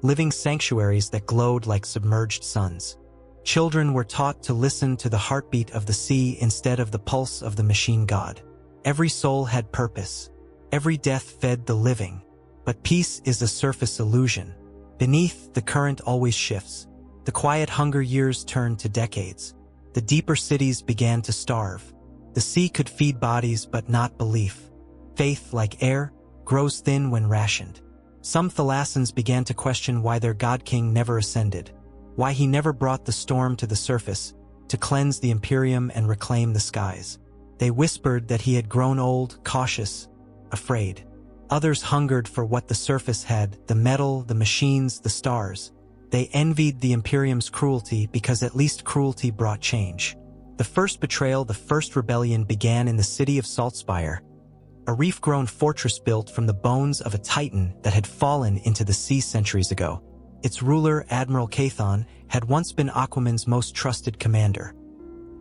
living sanctuaries that glowed like submerged suns. Children were taught to listen to the heartbeat of the sea instead of the pulse of the machine god. Every soul had purpose. Every death fed the living. But peace is a surface illusion. Beneath, the current always shifts. The quiet hunger years turned to decades. The deeper cities began to starve. The sea could feed bodies but not belief. Faith, like air, grows thin when rationed. Some Thalassans began to question why their god-king never ascended, why he never brought the storm to the surface, to cleanse the Imperium and reclaim the skies. They whispered that he had grown old, cautious, afraid. Others hungered for what the surface had, the metal, the machines, the stars. They envied the Imperium's cruelty because at least cruelty brought change. The first betrayal, the first rebellion began in the city of Saltspire, a reef-grown fortress built from the bones of a titan that had fallen into the sea centuries ago. Its ruler, Admiral Cathon, had once been Aquaman's most trusted commander.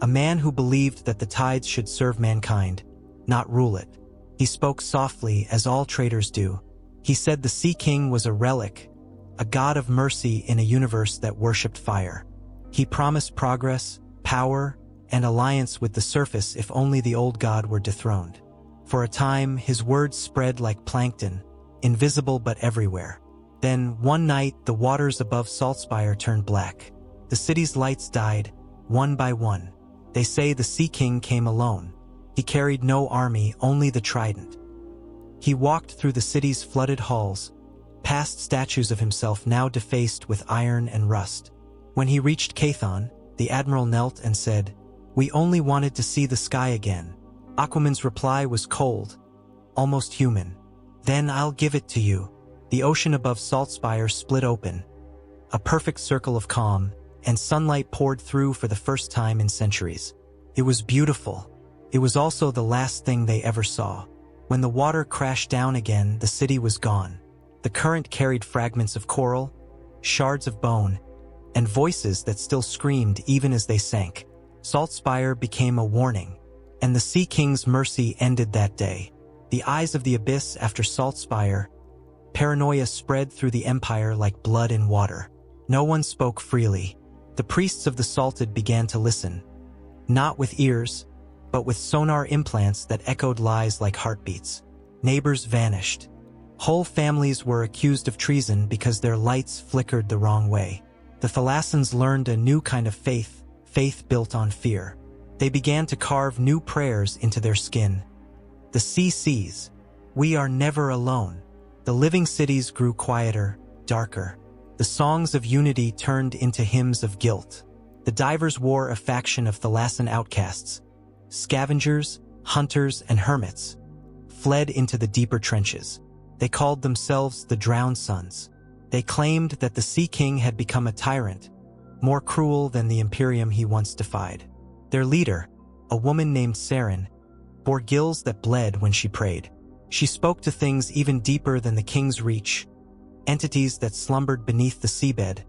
A man who believed that the tides should serve mankind, not rule it. He spoke softly, as all traitors do. He said the Sea King was a relic, a god of mercy in a universe that worshipped fire. He promised progress, power, and alliance with the surface if only the old god were dethroned. For a time, his words spread like plankton, invisible but everywhere. Then, one night, the waters above Saltspire turned black. The city's lights died, one by one. They say the Sea King came alone. He carried no army, only the trident. He walked through the city's flooded halls, past statues of himself now defaced with iron and rust. When he reached Cathon, the admiral knelt and said, "We only wanted to see the sky again." Aquaman's reply was cold, almost human. "Then I'll give it to you." The ocean above Saltspire split open, a perfect circle of calm, and sunlight poured through for the first time in centuries. It was beautiful. It was also the last thing they ever saw. When the water crashed down again, the city was gone. The current carried fragments of coral, shards of bone, and voices that still screamed even as they sank. Saltspire became a warning, and the Sea King's mercy ended that day. The eyes of the abyss after Saltspire, paranoia spread through the empire like blood in water. No one spoke freely. The priests of the Salted began to listen, not with ears, but with sonar implants that echoed lies like heartbeats. Neighbors vanished. Whole families were accused of treason because their lights flickered the wrong way. The Thalassans learned a new kind of faith built on fear. They began to carve new prayers into their skin. The sea sees, we are never alone. The living cities grew quieter, darker. The songs of unity turned into hymns of guilt. The divers wore a faction of Thalassan outcasts. Scavengers, hunters, and hermits fled into the deeper trenches. They called themselves the Drowned Sons. They claimed that the Sea King had become a tyrant, more cruel than the Imperium he once defied. Their leader, a woman named Saren, bore gills that bled when she prayed. She spoke to things even deeper than the king's reach, entities that slumbered beneath the seabed,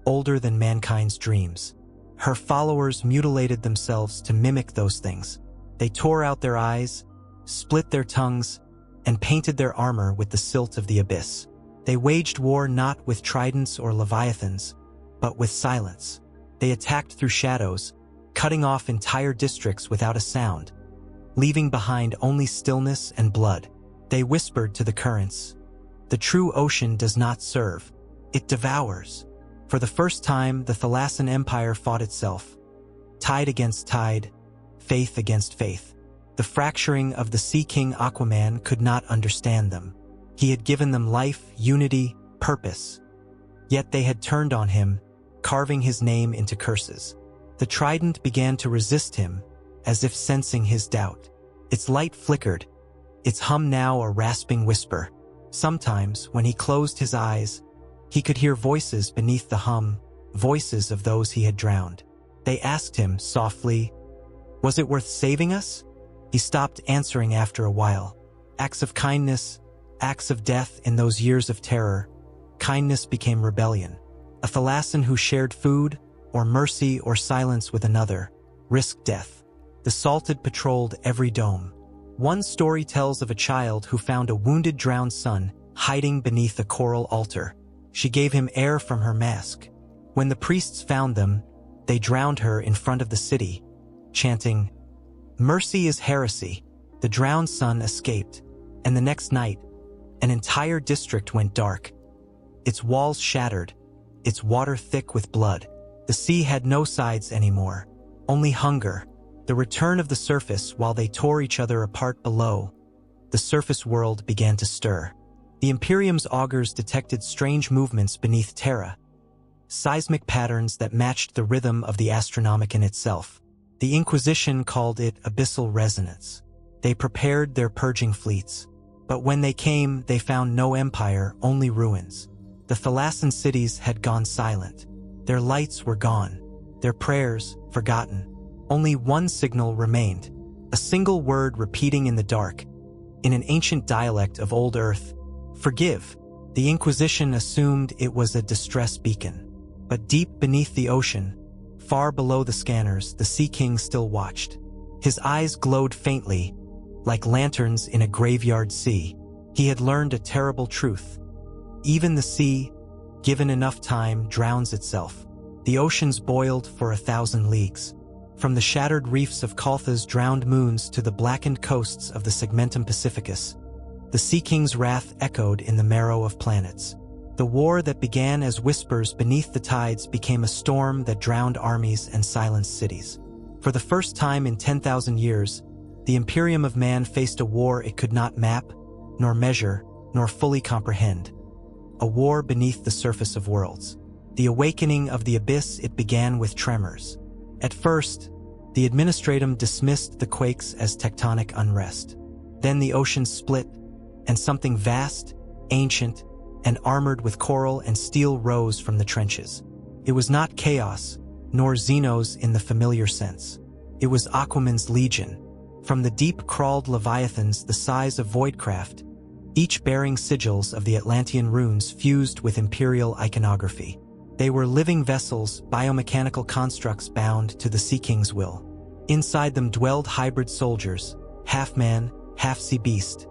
older than mankind's dreams. Her followers mutilated themselves to mimic those things. They tore out their eyes, split their tongues, and painted their armor with the silt of the abyss. They waged war not with tridents or leviathans, but with silence. They attacked through shadows, cutting off entire districts without a sound, leaving behind only stillness and blood. They whispered to the currents, "The true ocean does not serve, it devours." For the first time, the Thalassan Empire fought itself, tide against tide, faith against faith. The fracturing of the Sea King Aquaman could not understand them. He had given them life, unity, purpose. Yet they had turned on him, carving his name into curses. The trident began to resist him, as if sensing his doubt. Its light flickered, its hum now a rasping whisper. Sometimes, when he closed his eyes, he could hear voices beneath the hum, voices of those he had drowned. They asked him softly, "Was it worth saving us?" He stopped answering after a while. Acts of kindness, acts of death in those years of terror. Kindness became rebellion. A Thalassan who shared food, or mercy, or silence with another, risked death. The Salted patrolled every dome. One story tells of a child who found a wounded drowned son hiding beneath a coral altar. She gave him air from her mask. When the priests found them, they drowned her in front of the city, chanting, "Mercy is heresy." The drowned son escaped, and the next night, an entire district went dark. Its walls shattered, its water thick with blood. The sea had no sides anymore, only hunger. The return of the surface while they tore each other apart below. The surface world began to stir. The Imperium's augurs detected strange movements beneath Terra, seismic patterns that matched the rhythm of the Astronomicon itself. The Inquisition called it abyssal resonance. They prepared their purging fleets. But when they came, they found no empire, only ruins. The Thalassan cities had gone silent. Their lights were gone, their prayers forgotten. Only one signal remained, a single word repeating in the dark, in an ancient dialect of old Earth, "Forgive." The Inquisition assumed it was a distress beacon. But deep beneath the ocean, far below the scanners, the Sea King still watched. His eyes glowed faintly, like lanterns in a graveyard sea. He had learned a terrible truth. Even the sea, given enough time, drowns itself. The oceans boiled for 1,000 leagues. From the shattered reefs of Kaltha's drowned moons to the blackened coasts of the Segmentum Pacificus, the Sea King's wrath echoed in the marrow of planets. The war that began as whispers beneath the tides became a storm that drowned armies and silenced cities. For the first time in 10,000 years, The Imperium of Man faced a war it could not map, nor measure, nor fully comprehend. A war beneath the surface of worlds. The awakening of the abyss, it began with tremors. At first, the Administratum dismissed the quakes as tectonic unrest. Then the oceans split, and something vast, ancient, and armored with coral and steel rose from the trenches. It was not chaos, nor Xenos in the familiar sense. It was Aquaman's legion. From the deep crawled leviathans the size of voidcraft, each bearing sigils of the Atlantean runes fused with imperial iconography. They were living vessels, biomechanical constructs bound to the Sea King's will. Inside them dwelled hybrid soldiers, half man, half sea beast,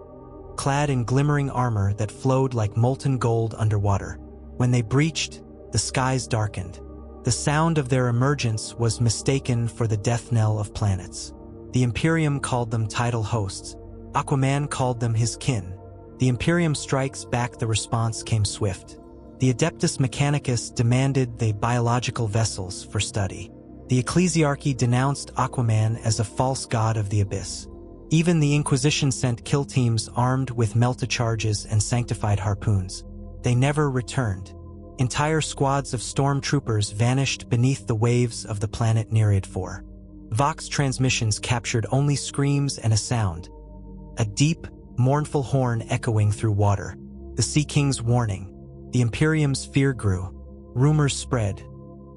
clad in glimmering armor that flowed like molten gold underwater. When they breached, the skies darkened. The sound of their emergence was mistaken for the death knell of planets. The Imperium called them tidal hosts. Aquaman called them his kin. The Imperium strikes back, the response came swift. The Adeptus Mechanicus demanded the biological vessels for study. The Ecclesiarchy denounced Aquaman as a false god of the abyss. Even the Inquisition sent kill teams armed with melta-charges and sanctified harpoons. They never returned. Entire squads of stormtroopers vanished beneath the waves of the planet Nereid 4. Vox transmissions captured only screams and a sound. A deep, mournful horn echoing through water. The Sea King's warning. The Imperium's fear grew. Rumors spread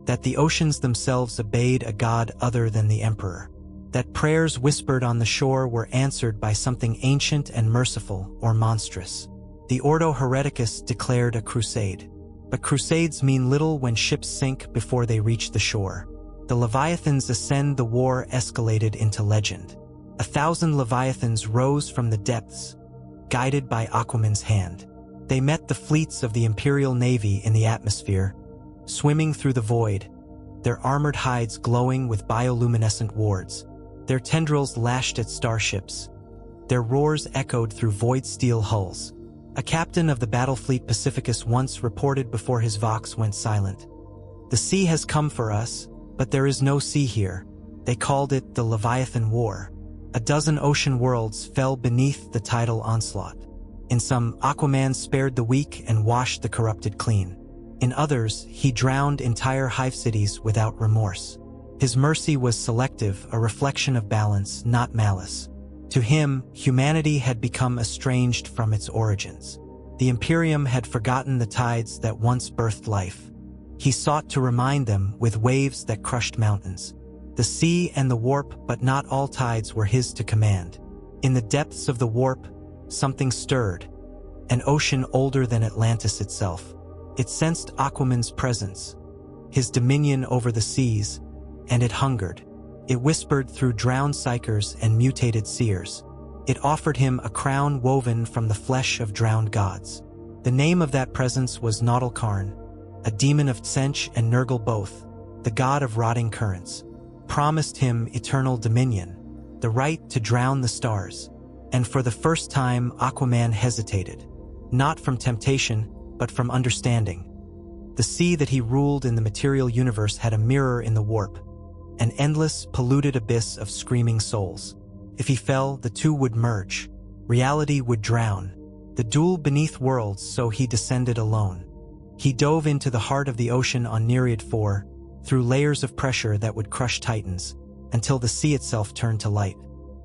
that the oceans themselves obeyed a god other than the Emperor. That prayers whispered on the shore were answered by something ancient and merciful or monstrous. The Ordo Hereticus declared a crusade. But crusades mean little when ships sink before they reach the shore. The Leviathans ascend, the war escalated into legend. 1,000 Leviathans rose from the depths, guided by Aquaman's hand. They met the fleets of the Imperial Navy in the atmosphere, swimming through the void, their armored hides glowing with bioluminescent wards. Their tendrils lashed at starships. Their roars echoed through void steel hulls. A captain of the battle fleet Pacificus once reported before his Vox went silent. "The sea has come for us, but there is no sea here." They called it the Leviathan War. A dozen ocean worlds fell beneath the tidal onslaught. In some, Aquaman spared the weak and washed the corrupted clean. In others, he drowned entire hive cities without remorse. His mercy was selective, a reflection of balance, not malice. To him, humanity had become estranged from its origins. The Imperium had forgotten the tides that once birthed life. He sought to remind them with waves that crushed mountains. The sea and the warp, but not all tides were his to command. In the depths of the warp, something stirred, an ocean older than Atlantis itself. It sensed Aquaman's presence, his dominion over the seas, and it hungered. It whispered through drowned psychers and mutated seers. It offered him a crown woven from the flesh of drowned gods. The name of that presence was Nautilkarn, a demon of Tsench and Nurgle both, the god of rotting currents. Promised him eternal dominion, the right to drown the stars. And for the first time, Aquaman hesitated. Not from temptation, but from understanding. The sea that he ruled in the material universe had a mirror in the warp, an endless, polluted abyss of screaming souls. If he fell, the two would merge. Reality would drown. The duel beneath worlds, so he descended alone. He dove into the heart of the ocean on Nereid 4, through layers of pressure that would crush titans, until the sea itself turned to light.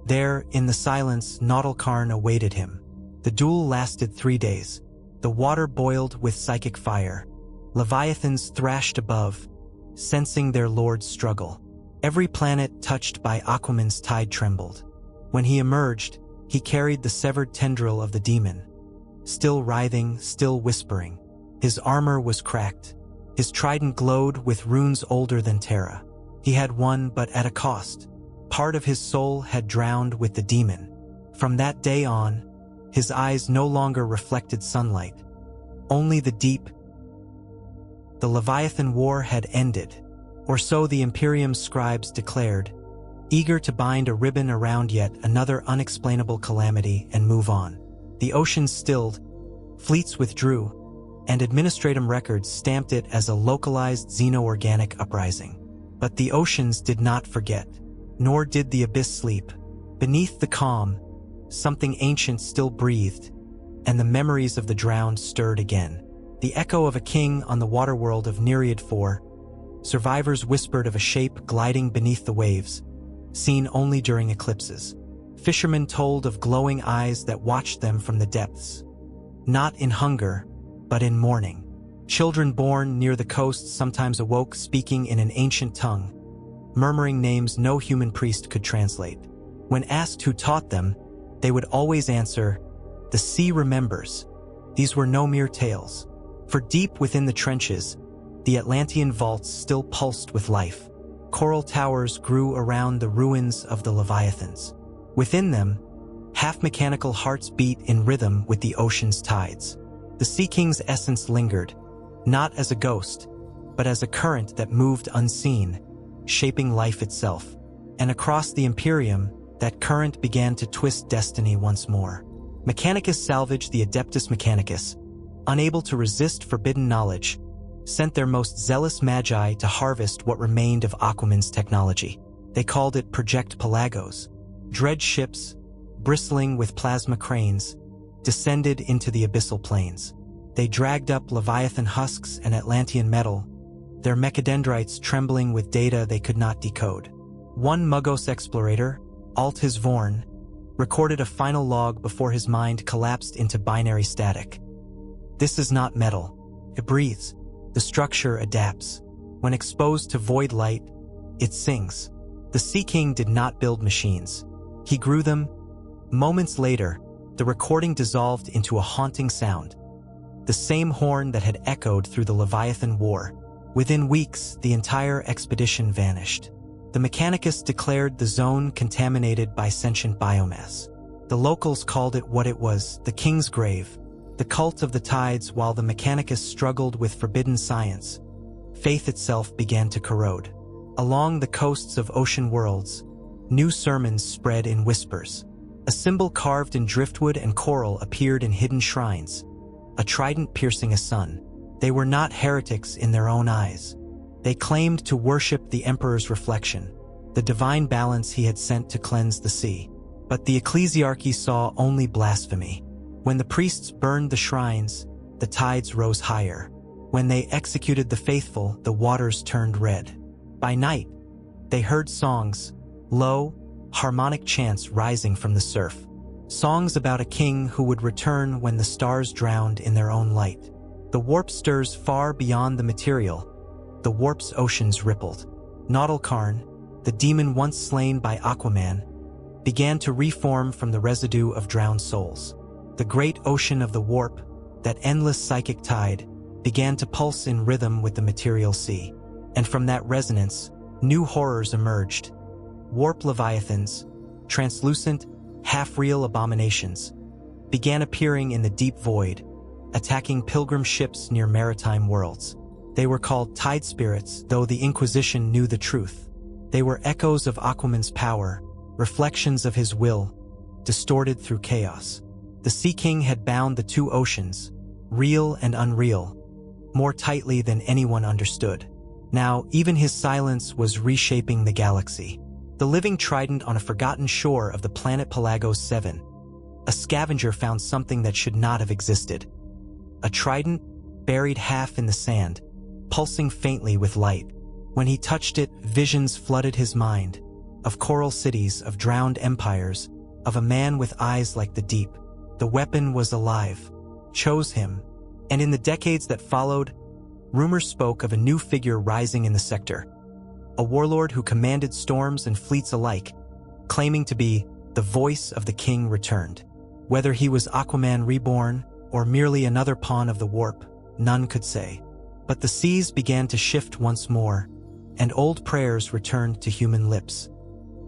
There, in the silence, Nautilkarn awaited him. The duel lasted 3 days. The water boiled with psychic fire. Leviathans thrashed above, sensing their lord's struggle. Every planet touched by Aquaman's tide trembled. When he emerged, he carried the severed tendril of the demon. Still writhing, still whispering. His armor was cracked. His trident glowed with runes older than Terra. He had won, but at a cost. Part of his soul had drowned with the demon. From that day on, his eyes no longer reflected sunlight. Only the deep. The Leviathan War had ended, or so the Imperium's scribes declared, eager to bind a ribbon around yet another unexplainable calamity and move on. The oceans stilled, fleets withdrew, and Administratum records stamped it as a localized xeno-organic uprising. But the oceans did not forget, nor did the abyss sleep. Beneath the calm, something ancient still breathed, and the memories of the drowned stirred again. The echo of a king on the waterworld of Nereid IV. Survivors whispered of a shape gliding beneath the waves, seen only during eclipses. Fishermen told of glowing eyes that watched them from the depths. Not in hunger, but in mourning. Children born near the coast sometimes awoke speaking in an ancient tongue, murmuring names no human priest could translate. When asked who taught them, they would always answer, "The sea remembers." These were no mere tales. For deep within the trenches, the Atlantean vaults still pulsed with life. Coral towers grew around the ruins of the Leviathans. Within them, half-mechanical hearts beat in rhythm with the ocean's tides. The Sea King's essence lingered, not as a ghost, but as a current that moved unseen, shaping life itself. And across the Imperium, that current began to twist destiny once more. Mechanicus salvaged the Adeptus Mechanicus, unable to resist forbidden knowledge, sent their most zealous magi to harvest what remained of Aquaman's technology. They called it Project Pelagos. Dread ships, bristling with plasma cranes, descended into the abyssal plains. They dragged up Leviathan husks and Atlantean metal, their mechadendrites trembling with data they could not decode. One Mugos explorator, Altis Vorn, recorded a final log before his mind collapsed into binary static. This is not metal. It breathes. The structure adapts. When exposed to void light, it sings. The Sea King did not build machines. He grew them. Moments later, the recording dissolved into a haunting sound. The same horn that had echoed through the Leviathan War. Within weeks, the entire expedition vanished. The Mechanicus declared the zone contaminated by sentient biomass. The locals called it what it was, the King's Grave. The cult of the tides. While the Mechanicus struggled with forbidden science, faith itself began to corrode. Along the coasts of ocean worlds, new sermons spread in whispers. A symbol carved in driftwood and coral appeared in hidden shrines, a trident piercing a sun. They were not heretics in their own eyes. They claimed to worship the Emperor's reflection, the divine balance he had sent to cleanse the sea. But the ecclesiarchy saw only blasphemy. When the priests burned the shrines, the tides rose higher. When they executed the faithful, the waters turned red. By night, they heard songs, low, harmonic chants rising from the surf. Songs about a king who would return when the stars drowned in their own light. The warp stirs far beyond the material. The warp's oceans rippled. Nautilkarn, the demon once slain by Aquaman, began to reform from the residue of drowned souls. The great ocean of the warp, that endless psychic tide, began to pulse in rhythm with the material sea. And from that resonance, new horrors emerged. Warp leviathans, translucent, half-real abominations, began appearing in the deep void, attacking pilgrim ships near maritime worlds. They were called tide spirits, though the Inquisition knew the truth. They were echoes of Aquaman's power, reflections of his will, distorted through chaos. The Sea King had bound the two oceans, real and unreal, more tightly than anyone understood. Now, even his silence was reshaping the galaxy. The living trident on a forgotten shore of the planet Pelagos 7. A scavenger found something that should not have existed. A trident buried half in the sand, pulsing faintly with light. When he touched it, visions flooded his mind, of coral cities, of drowned empires, of a man with eyes like the deep. The weapon was alive, chose him, and in the decades that followed, rumors spoke of a new figure rising in the sector. A warlord who commanded storms and fleets alike, claiming to be the voice of the king returned. Whether he was Aquaman reborn or merely another pawn of the warp, none could say. But the seas began to shift once more, and old prayers returned to human lips.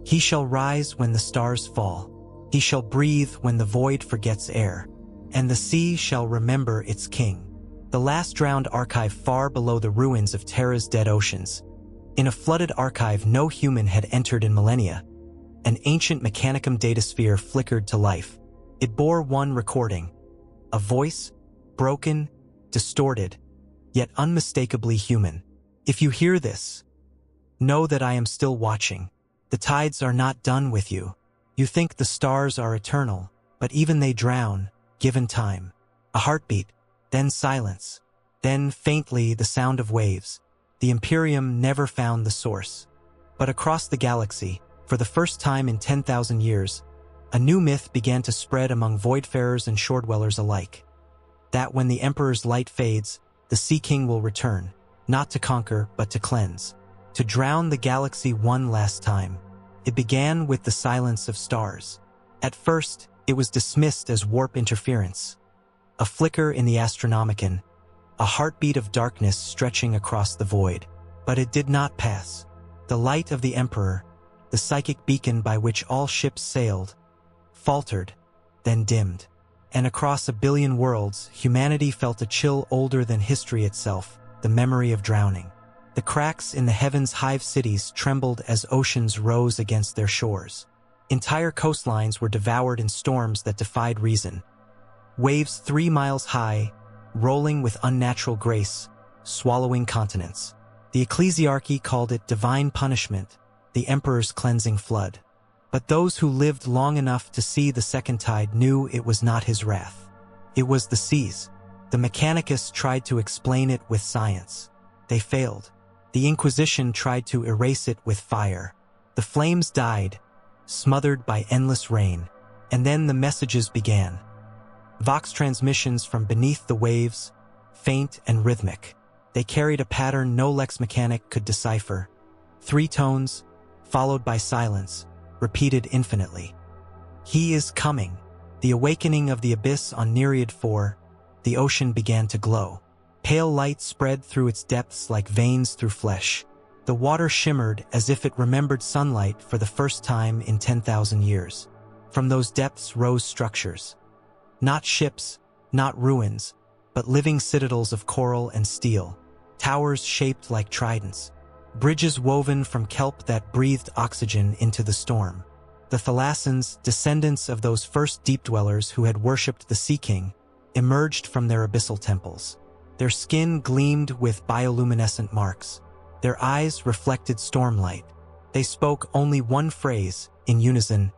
He shall rise when the stars fall. He shall breathe when the void forgets air, and the sea shall remember its king. The last drowned archive far below the ruins of Terra's dead oceans. In a flooded archive no human had entered in millennia, an ancient Mechanicum datasphere flickered to life. It bore one recording, a voice, broken, distorted, yet unmistakably human. If you hear this, know that I am still watching. The tides are not done with you. You think the stars are eternal, but even they drown, given time. A heartbeat, then silence, then faintly the sound of waves. The Imperium never found the source. But across the galaxy, for the first time in 10,000 years, a new myth began to spread among voidfarers and shoredwellers alike. That when the Emperor's light fades, the Sea King will return, not to conquer, but to cleanse, to drown the galaxy one last time. It began with the silence of stars. At first, it was dismissed as warp interference. A flicker in the Astronomicon, a heartbeat of darkness stretching across the void. But it did not pass. The light of the Emperor, the psychic beacon by which all ships sailed, faltered, then dimmed. And across a billion worlds, humanity felt a chill older than history itself, the memory of drowning. The cracks in the heavens' hive cities trembled as oceans rose against their shores. Entire coastlines were devoured in storms that defied reason. Waves 3 miles high, rolling with unnatural grace, swallowing continents. The ecclesiarchy called it divine punishment, the emperor's cleansing flood. But those who lived long enough to see the second tide knew it was not his wrath. It was the sea's. The Mechanicus tried to explain it with science. They failed. The Inquisition tried to erase it with fire. The flames died, smothered by endless rain. And then the messages began. Vox transmissions from beneath the waves, faint and rhythmic. They carried a pattern no lex mechanic could decipher. 3 tones, followed by silence, repeated infinitely. He is coming. The awakening of the abyss on Nereid 4, the ocean began to glow. Pale light spread through its depths like veins through flesh. The water shimmered as if it remembered sunlight for the first time in 10,000 years. From those depths rose structures. Not ships, not ruins, but living citadels of coral and steel. Towers shaped like tridents. Bridges woven from kelp that breathed oxygen into the storm. The Thalassans, descendants of those first deep dwellers who had worshipped the Sea King, emerged from their abyssal temples. Their skin gleamed with bioluminescent marks. Their eyes reflected stormlight. They spoke only one phrase, in unison,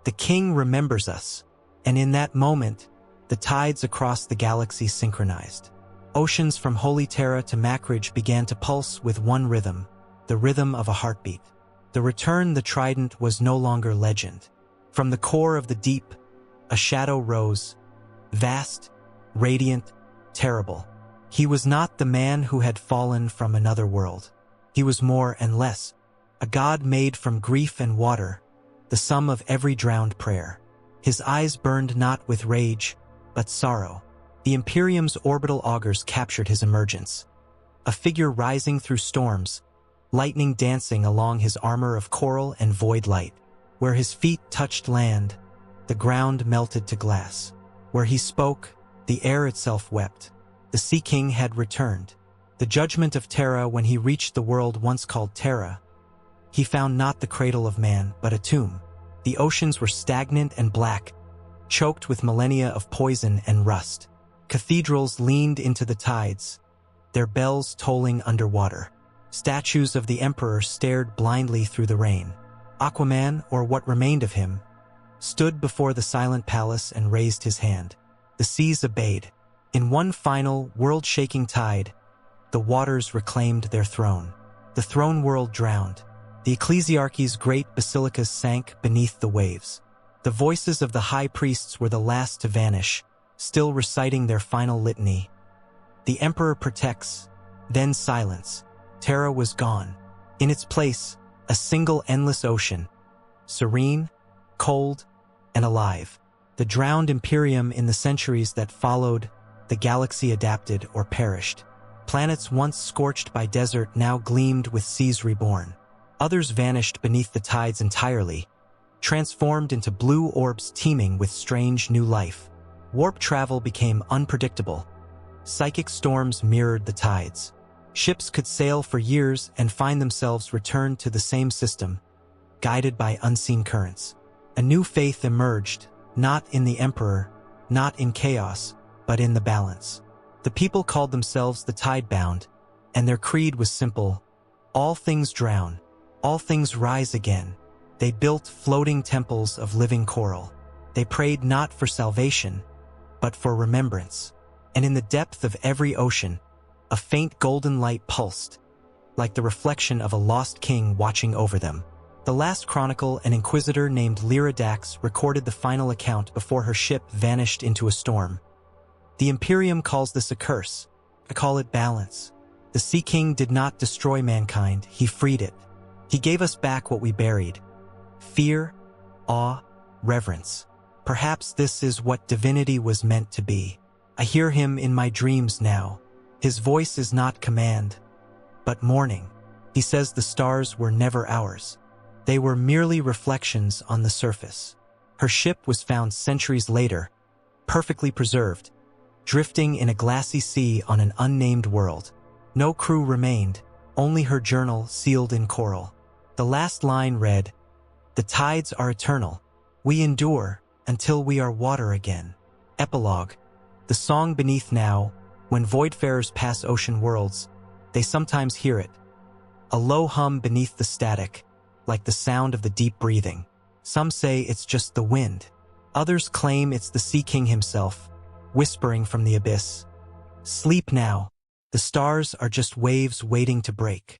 "The King remembers us." And in that moment, the tides across the galaxy synchronized. Oceans from Holy Terra to Macridge began to pulse with one rhythm, the rhythm of a heartbeat. The return the trident was no longer legend. From the core of the deep, a shadow rose, vast, radiant, terrible. He was not the man who had fallen from another world. He was more and less, a god made from grief and water, the sum of every drowned prayer. His eyes burned not with rage, but sorrow. The Imperium's orbital augurs captured his emergence. A figure rising through storms, lightning dancing along his armor of coral and void light. Where his feet touched land, the ground melted to glass. Where he spoke, the air itself wept. The Sea King had returned. The judgment of Terra when he reached the world once called Terra. He found not the cradle of man, but a tomb. The oceans were stagnant and black, choked with millennia of poison and rust. Cathedrals leaned into the tides, their bells tolling underwater. Statues of the Emperor stared blindly through the rain. Aquaman, or what remained of him, stood before the silent palace and raised his hand. The seas obeyed. In one final, world-shaking tide, the waters reclaimed their throne. The throne world drowned. The ecclesiarchy's great basilicas sank beneath the waves. The voices of the high priests were the last to vanish, still reciting their final litany. The Emperor protects, then silence. Terra was gone. In its place, a single endless ocean, serene, cold, and alive. The drowned Imperium in the centuries that followed, the galaxy adapted or perished. Planets once scorched by desert now gleamed with seas reborn. Others vanished beneath the tides entirely, transformed into blue orbs teeming with strange new life. Warp travel became unpredictable. Psychic storms mirrored the tides. Ships could sail for years and find themselves returned to the same system, guided by unseen currents. A new faith emerged, not in the Emperor, not in chaos, but in the balance. The people called themselves the Tidebound, and their creed was simple: all things drown, all things rise again. They built floating temples of living coral. They prayed not for salvation, but for remembrance. And in the depth of every ocean, a faint golden light pulsed, like the reflection of a lost king watching over them. The last chronicle, an inquisitor named Lyridax, recorded the final account before her ship vanished into a storm. The Imperium calls this a curse. I call it balance. The Sea King did not destroy mankind, he freed it. He gave us back what we buried. Fear, awe, reverence. Perhaps this is what divinity was meant to be. I hear him in my dreams now. His voice is not command, but mourning. He says the stars were never ours. They were merely reflections on the surface. Her ship was found centuries later, perfectly preserved, drifting in a glassy sea on an unnamed world. No crew remained, only her journal sealed in coral. The last line read, "The tides are eternal. We endure until we are water again." Epilogue. The song beneath now, when voidfarers pass ocean worlds, they sometimes hear it. A low hum beneath the static, like the sound of the deep breathing. Some say it's just the wind. Others claim it's the Sea King himself, whispering from the abyss. Sleep now. The stars are just waves waiting to break.